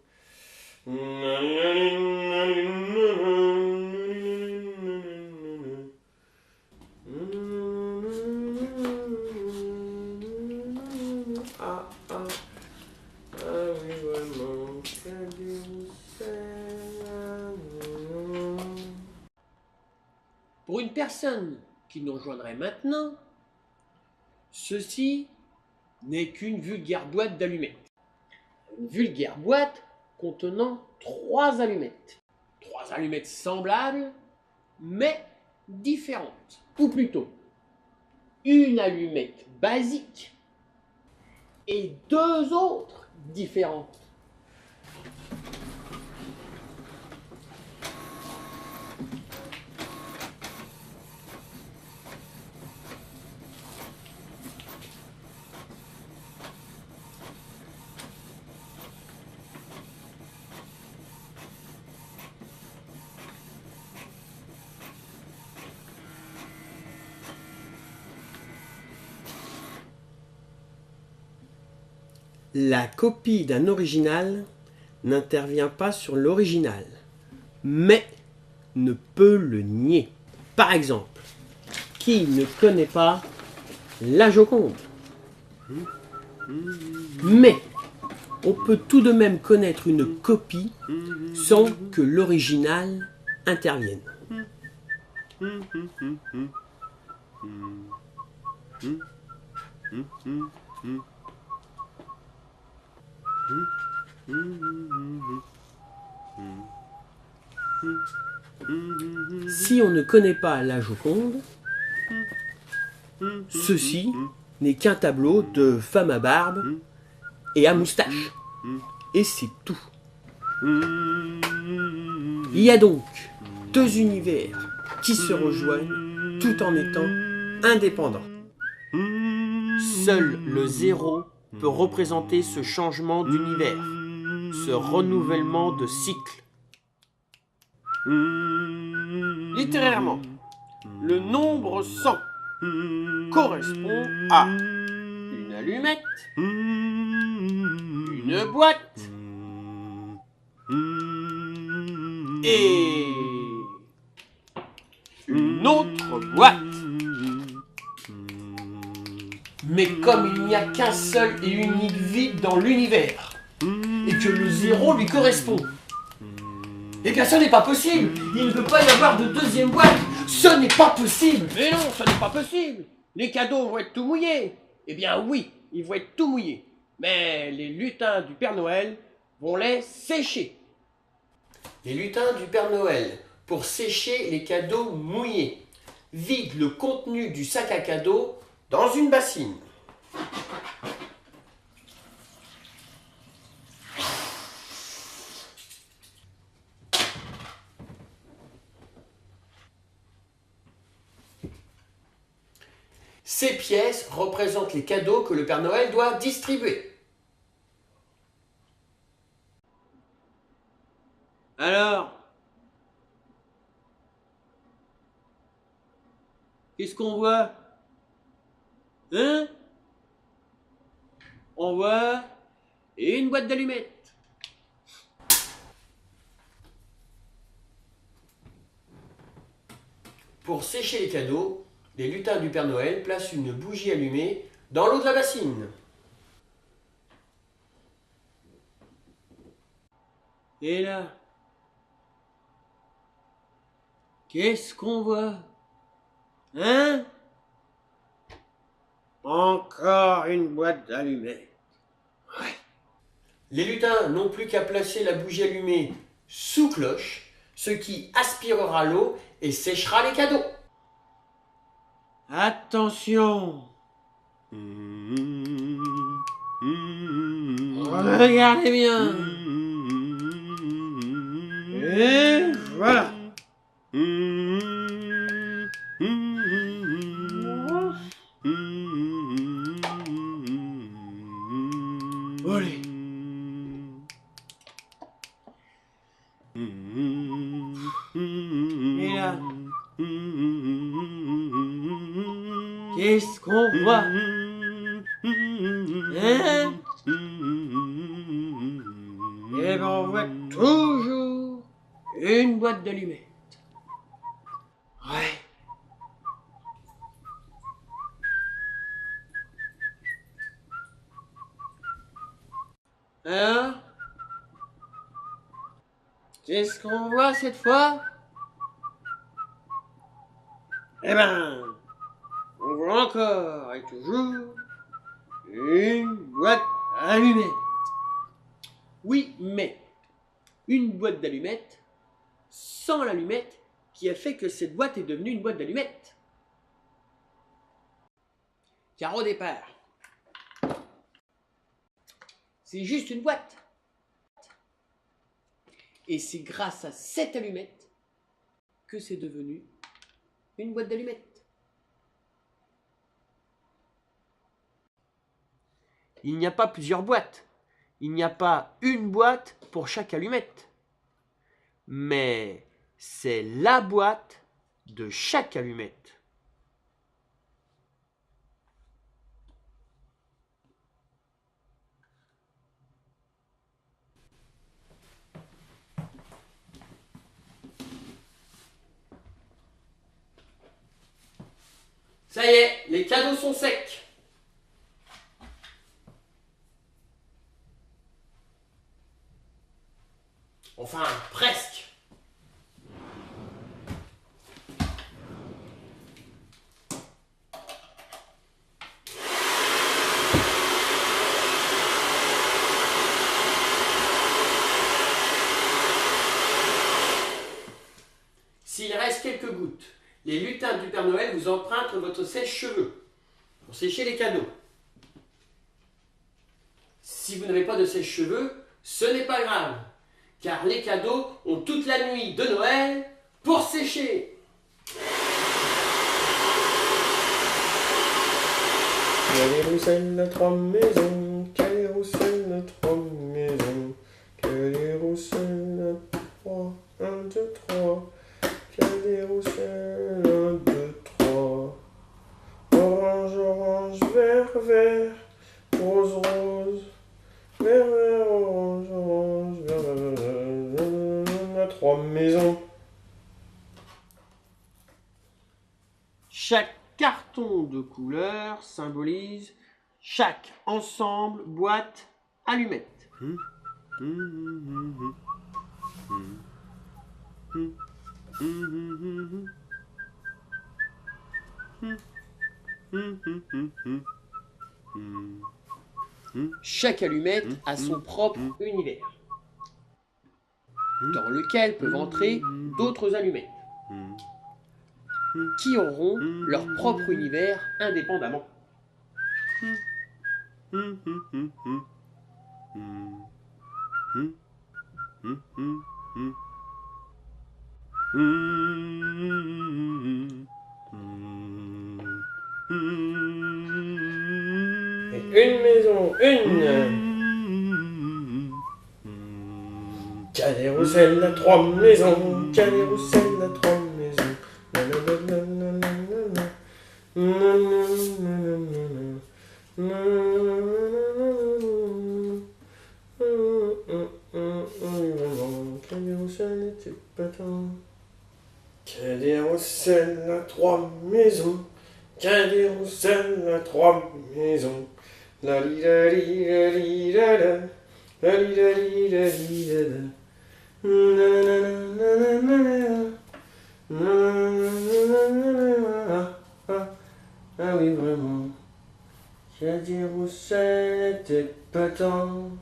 Ah, ah, ah oui, vraiment, Cadet Roussel a... Pour une personne qui nous rejoindrait maintenant, ceci n'est qu'une vulgaire boîte d'allumettes. Une vulgaire boîte contenant 3 allumettes. 3 allumettes semblables, mais différentes. Ou plutôt, une allumette basique et 2 autres différentes. La copie d'un original n'intervient pas sur l'original, mais ne peut le nier. Par exemple, qui ne connaît pas la Joconde? Mais on peut tout de même connaître une copie sans que l'original intervienne. Si on ne connaît pas la Joconde, ceci n'est qu'un tableau de femme à barbe et à moustache. Et c'est tout. Il y a donc 2 univers qui se rejoignent tout en étant indépendants. Seul le 0 peut représenter ce changement d'univers, ce renouvellement de cycle. Littérairement, le nombre 100 correspond à une allumette, une boîte et une autre boîte. Mais comme il n'y a qu'un seul et unique vide dans l'univers, et que le 0 lui correspond, et bien ce n'est pas possible. Il ne peut pas y avoir de deuxième boîte. Ce n'est pas possible. Mais non, ce n'est pas possible. Les cadeaux vont être tout mouillés. Eh bien oui, ils vont être tout mouillés. Mais les lutins du Père Noël vont les sécher. Les lutins du Père Noël, pour sécher les cadeaux mouillés, vident le contenu du sac à cadeaux dans une bassine. Ces pièces représentent les cadeaux que le Père Noël doit distribuer. Alors, qu'est-ce qu'on voit? Hein? On voit une boîte d'allumettes. Pour sécher les cadeaux, les lutins du Père Noël placent une bougie allumée dans l'eau de la bassine. Et là, qu'est-ce qu'on voit? Hein? Encore une boîte d'allumettes. Les lutins n'ont plus qu'à placer la bougie allumée sous cloche, ce qui aspirera l'eau et séchera les cadeaux. Attention! Regardez bien! Et voilà! Allez! Et là, qu'est-ce qu'on voit? Hein? Eh ben on voit toujours une boîte d'allumettes. Ouais. Alors? Qu'est-ce qu'on voit cette fois? Eh ben, on voit encore et toujours une boîte d'allumettes. Oui, mais une boîte d'allumettes sans l'allumette qui a fait que cette boîte est devenue une boîte d'allumettes. Car au départ, c'est juste une boîte. Et c'est grâce à cette allumette que c'est devenu une boîte d'allumettes. Il n'y a pas plusieurs boîtes. Il n'y a pas une boîte pour chaque allumette. Mais c'est la boîte de chaque allumette. Ça y est, les cadeaux sont secs. Enfin, presque. S'il reste quelques gouttes, les lutins du Père Noël vous empruntent votre sèche-cheveux pour sécher les cadeaux. Si vous n'avez pas de sèche-cheveux, ce n'est pas grave, car les cadeaux ont toute la nuit de Noël pour sécher. Caléroussel à trois maisons, Caléroussel à trois maisons, Caléroussel à trois, 1, 2, 3, Caléroussel, 1, 2, 3, orange, orange, vert, vert, rose, rose, vert, vert, orange, orange, vert, vert, à trois maisons. Chaque carton de couleur symbolise chaque ensemble boîte allumette. Chaque allumette a son propre univers, dans lequel peuvent entrer d'autres allumettes, qui auront leur propre univers indépendamment. Une maison, une. Caléroussel à trois maisons, Caléroussel à trois maisons. Nananana, nananana, nananana. Quai des Roussel à trois maisons, quai des Roussel à trois maisons. La li la li la li la la, la li la li la li la la. Na na na na na na na. Ah oui vraiment, quai des Roussel était patent.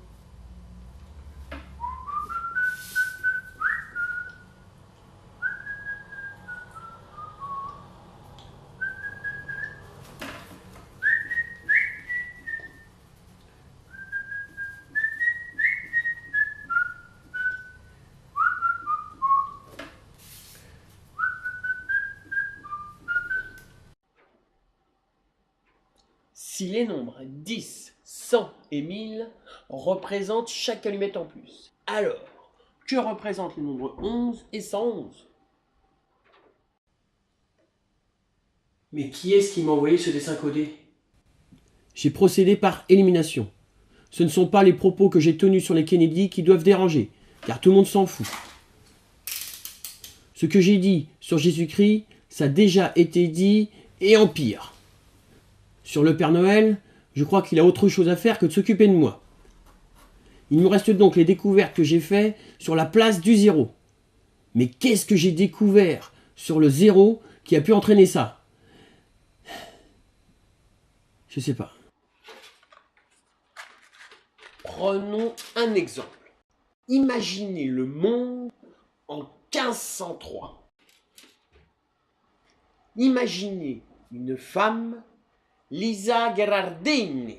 Si les nombres 10, 100 et 1000 représentent chaque allumette en plus, alors que représentent les nombres 11 et 111? Mais qui est-ce qui m'a envoyé ce dessin codé? J'ai procédé par élimination. Ce ne sont pas les propos que j'ai tenus sur les Kennedy qui doivent déranger, car tout le monde s'en fout. Ce que j'ai dit sur Jésus-Christ, ça a déjà été dit et en pire. Sur le Père Noël, je crois qu'il a autre chose à faire que de s'occuper de moi. Il nous reste donc les découvertes que j'ai faites sur la place du zéro. Mais qu'est-ce que j'ai découvert sur le zéro qui a pu entraîner ça? Je sais pas. Prenons un exemple. Imaginez le monde en 1503. Imaginez une femme, Lisa Gherardini.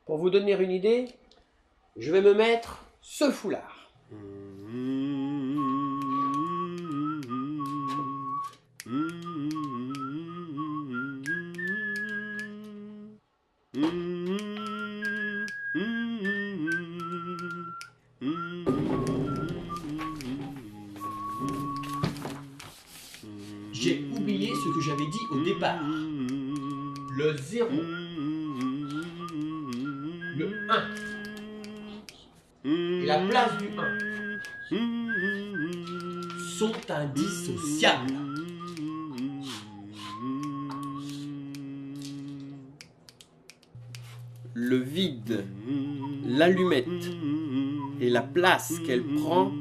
Pour vous donner une idée, je vais me mettre ce foulard. J'ai oublié ce que j'avais dit au départ. Le 0, le 1 et la place du 1 sont indissociables. Le vide, l'allumette et la place qu'elle prend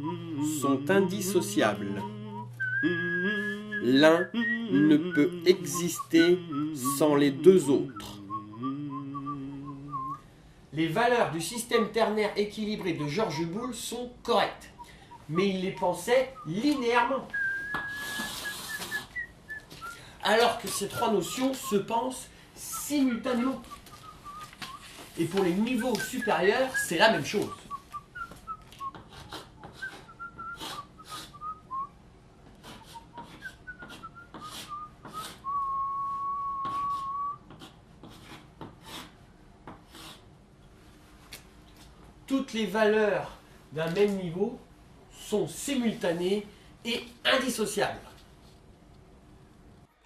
sont indissociables. L'un ne peut exister sans les deux autres. Les valeurs du système ternaire équilibré de George Boole sont correctes, mais il les pensait linéairement. Alors que ces trois notions se pensent simultanément. Et pour les niveaux supérieurs, c'est la même chose. Toutes les valeurs d'un même niveau sont simultanées et indissociables.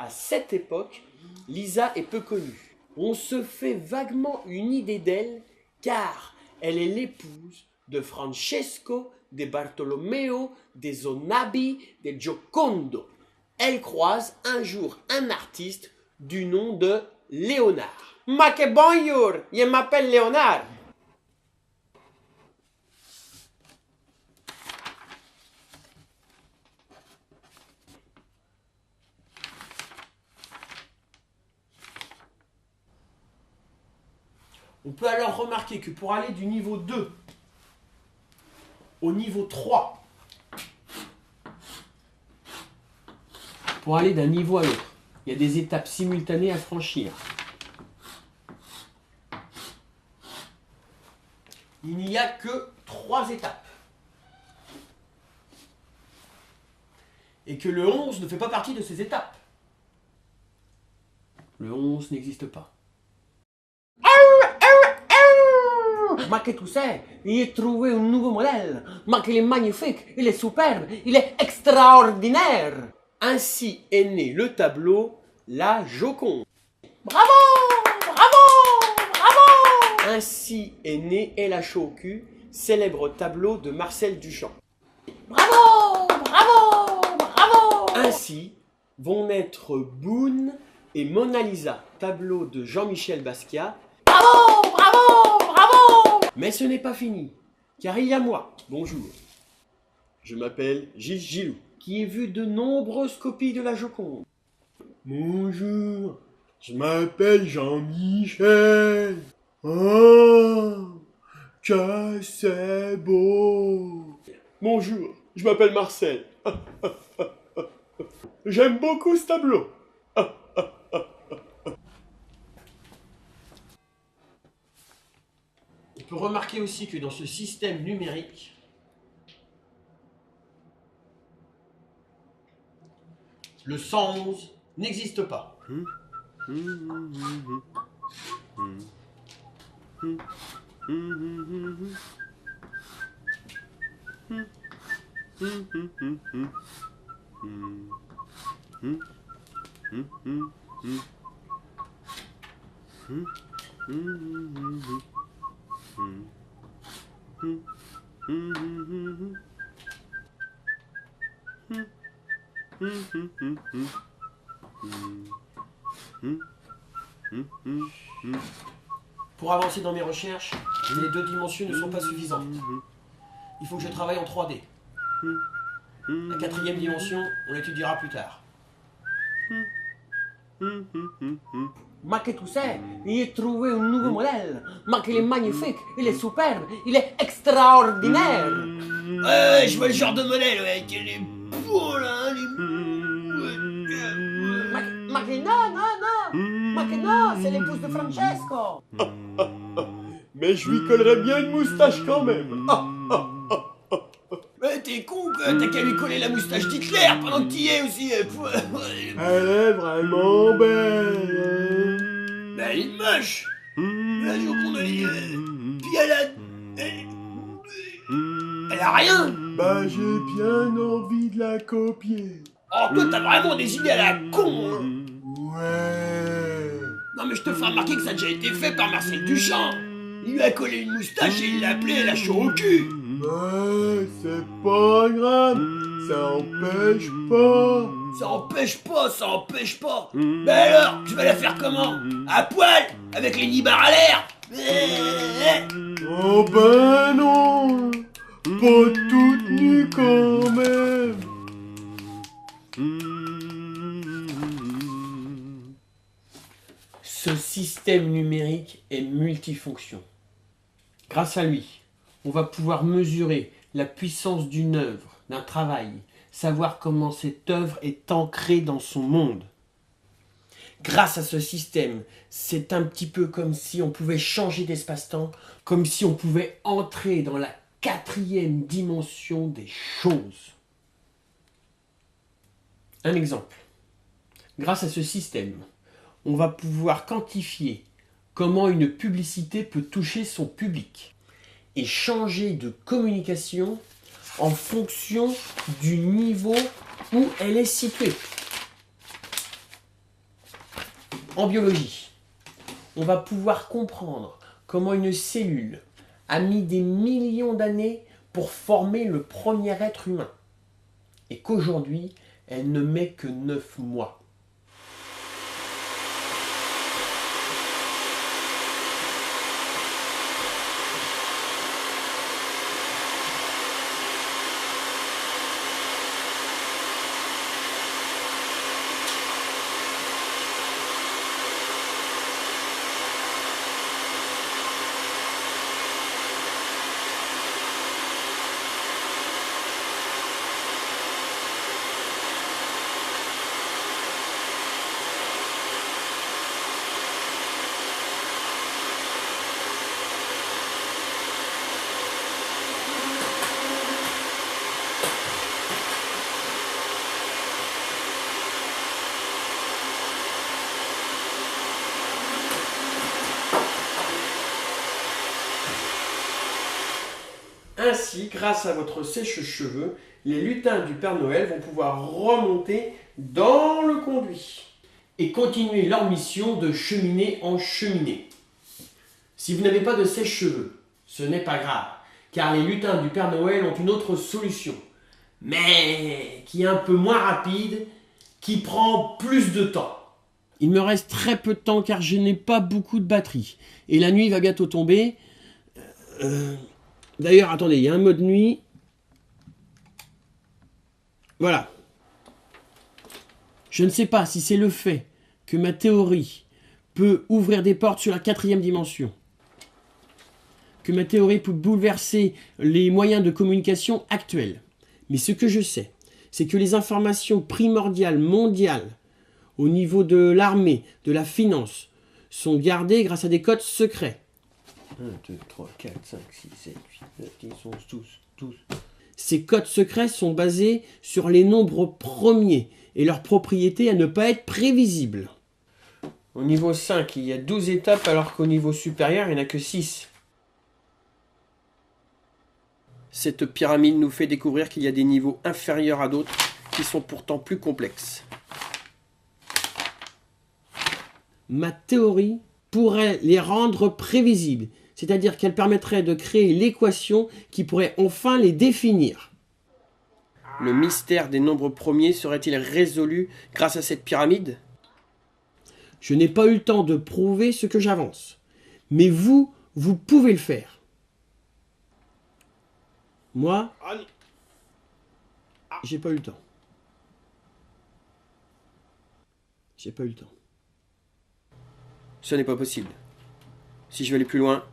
À cette époque, Lisa est peu connue. On se fait vaguement une idée d'elle car elle est l'épouse de Francesco de Bartolomeo de Zonabi de Giocondo. Elle croise un jour un artiste du nom de Léonard. Ma que bonjour, je m'appelle Léonard. On peut alors remarquer que pour aller du niveau 2 au niveau 3, pour aller d'un niveau à l'autre, il y a des étapes simultanées à franchir. Il n'y a que 3 étapes. Et que le 11 ne fait pas partie de ces étapes. Le 11 n'existe pas. Ma que tu sais, j'ai trouvé un nouveau modèle. Ma qu'il est magnifique, il est superbe, il est extraordinaire. Ainsi est né le tableau la Joconde. Bravo! Bravo! Bravo! Ainsi est né El Hacho au cul, célèbre tableau de Marcel Duchamp. Bravo! Bravo! Bravo! Ainsi vont naître Boone et Mona Lisa, tableau de Jean-Michel Basquiat. Bravo! Bravo! Bravo! Mais ce n'est pas fini, car il y a moi. Bonjour. Je m'appelle Gilles Gilou, qui ai vu de nombreuses copies de la Joconde. Bonjour, je m'appelle Jean-Michel. Oh, que c'est beau. Bonjour, je m'appelle Marcel. J'aime beaucoup ce tableau. On peut remarquer aussi que dans ce système numérique, le 111 n'existe pas. Pour avancer dans mes recherches, les 2 dimensions ne sont pas suffisantes. Il faut que je travaille en 3D. La 4e dimension, on l'étudiera plus tard. Ma que tu sais, j'ai trouvé un nouveau modèle. Ma qu'il est magnifique, il est superbe, il est extraordinaire. Ouais, je vois le genre de modèle, ouais, qu'elle est beau là, Ma que non, non, non. Ma que non, c'est l'épouse de Francesco. Mais je lui collerais bien une moustache quand même. Ouais, t'es con quoi, t'as qu'à lui coller la moustache d'Hitler pendant que t'y es aussi. Elle est vraiment belle. Mais elle est moche. La Joconde, puis elle a rien. Bah j'ai bien envie de la copier. Oh, toi t'as vraiment des idées à la con, hein. Ouais. Non mais je te fais remarquer que ça a déjà été fait par Marcel Duchamp. Il lui a collé une moustache et il l'a appelé El Hacho au cul. Ouais, c'est pas grave, ça empêche pas. Ça empêche pas. Mais alors, tu vas la faire comment? À poil? Avec les nibards à l'air? Oh ben non, pas toute nue quand même. Ce système numérique est multifonction. Grâce à lui, on va pouvoir mesurer la puissance d'une œuvre, d'un travail, savoir comment cette œuvre est ancrée dans son monde. Grâce à ce système, c'est un petit peu comme si on pouvait changer d'espace-temps, comme si on pouvait entrer dans la 4e dimension des choses. Un exemple. Grâce à ce système, on va pouvoir quantifier comment une publicité peut toucher son public et changer de communication en fonction du niveau où elle est située. En biologie, on va pouvoir comprendre comment une cellule a mis des millions d'années pour former le premier être humain et qu'aujourd'hui, elle ne met que 9 mois. Ainsi, grâce à votre sèche-cheveux, les lutins du Père Noël vont pouvoir remonter dans le conduit. et continuer leur mission de cheminée en cheminée. Si vous n'avez pas de sèche-cheveux, ce n'est pas grave, car les lutins du Père Noël ont une autre solution, mais qui est un peu moins rapide, qui prend plus de temps. Il me reste très peu de temps car je n'ai pas beaucoup de batterie. Et la nuit va bientôt tomber. D'ailleurs, attendez, il y a un mode nuit. Voilà. Je ne sais pas si c'est le fait que ma théorie peut ouvrir des portes sur la 4e dimension, que ma théorie peut bouleverser les moyens de communication actuels. Mais ce que je sais, c'est que les informations primordiales mondiales au niveau de l'armée, de la finance, sont gardées grâce à des codes secrets. 1, 2, 3, 4, 5, 6, 7, 8, 9, 10, 11, 12. Ces codes secrets sont basés sur les nombres premiers et leur propriété à ne pas être prévisible. Au niveau 5, il y a 12 étapes alors qu'au niveau supérieur, il n'y en a que 6. Cette pyramide nous fait découvrir qu'il y a des niveaux inférieurs à d'autres qui sont pourtant plus complexes. Ma théorie pourrait les rendre prévisibles, c'est-à-dire qu'elle permettrait de créer l'équation qui pourrait enfin les définir. Le mystère des nombres premiers serait-il résolu grâce à cette pyramide ? Je n'ai pas eu le temps de prouver ce que j'avance, mais vous pouvez le faire. Moi, j'ai pas eu le temps. J'ai pas eu le temps. Ce n'est pas possible. Si je veux aller plus loin,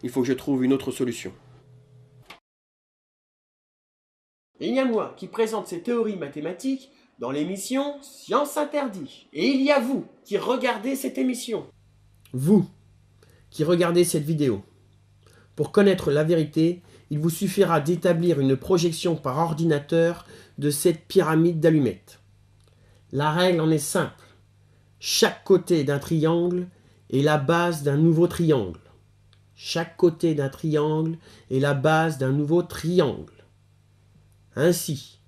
il faut que je trouve une autre solution. Il y a moi qui présente ces théories mathématiques dans l'émission Science Interdit. Et il y a vous qui regardez cette émission. Vous qui regardez cette vidéo. Pour connaître la vérité, il vous suffira d'établir une projection par ordinateur de cette pyramide d'allumettes. La règle en est simple. Chaque côté d'un triangle est la base d'un nouveau triangle. Chaque côté d'un triangle est la base d'un nouveau triangle. Ainsi,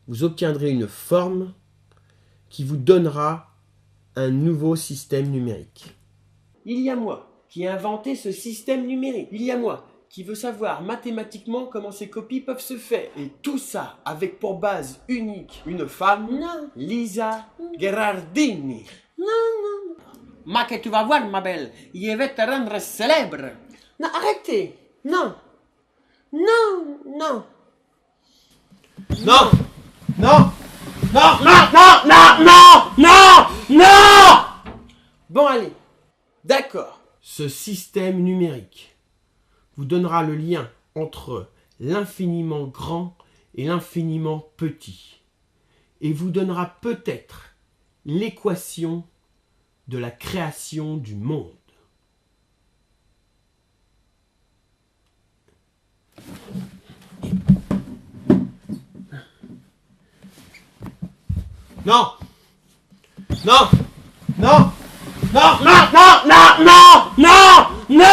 vous obtiendrez une forme qui vous donnera un nouveau système numérique. Il y a moi qui ai inventé ce système numérique. Il y a moi qui veut savoir mathématiquement comment ces copies peuvent se faire. Et tout ça avec pour base unique une femme, Non. Lisa Gherardini. Ma que tu vas voir, ma belle, il va te rendre célèbre. Non, arrêtez. Non. Non, non. Non! Non! Non! Non! Bon, allez. D'accord. Ce système numérique vous donnera le lien entre l'infiniment grand et l'infiniment petit. Et vous donnera peut-être l'équation de la création du monde. Non! Non! Non! Non!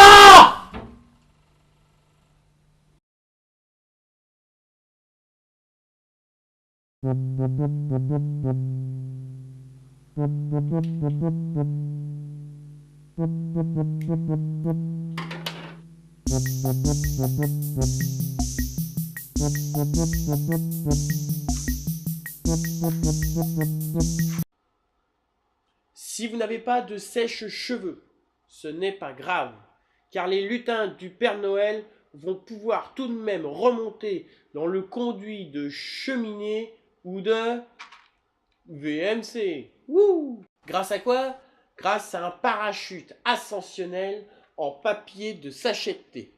Si vous n'avez pas de sèche-cheveux, ce n'est pas grave, car les lutins du Père Noël vont pouvoir tout de même remonter dans le conduit de cheminée ou de VMC. Wouh! Grâce à quoi? Grâce à un parachute ascensionnel en papier de sachet de thé.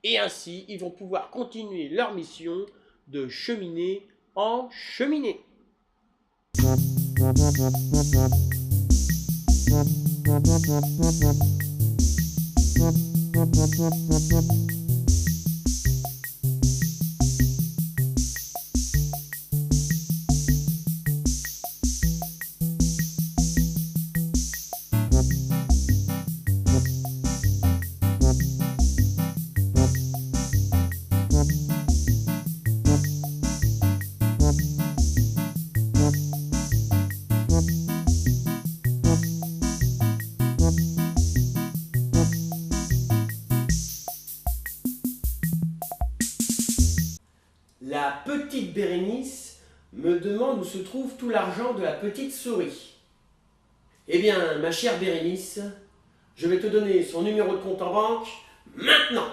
Et ainsi, ils vont pouvoir continuer leur mission de cheminée en cheminée. petite Bérénice me demande où se trouve tout l'argent de la petite souris. Eh bien, ma chère Bérénice, je vais te donner son numéro de compte en banque maintenant.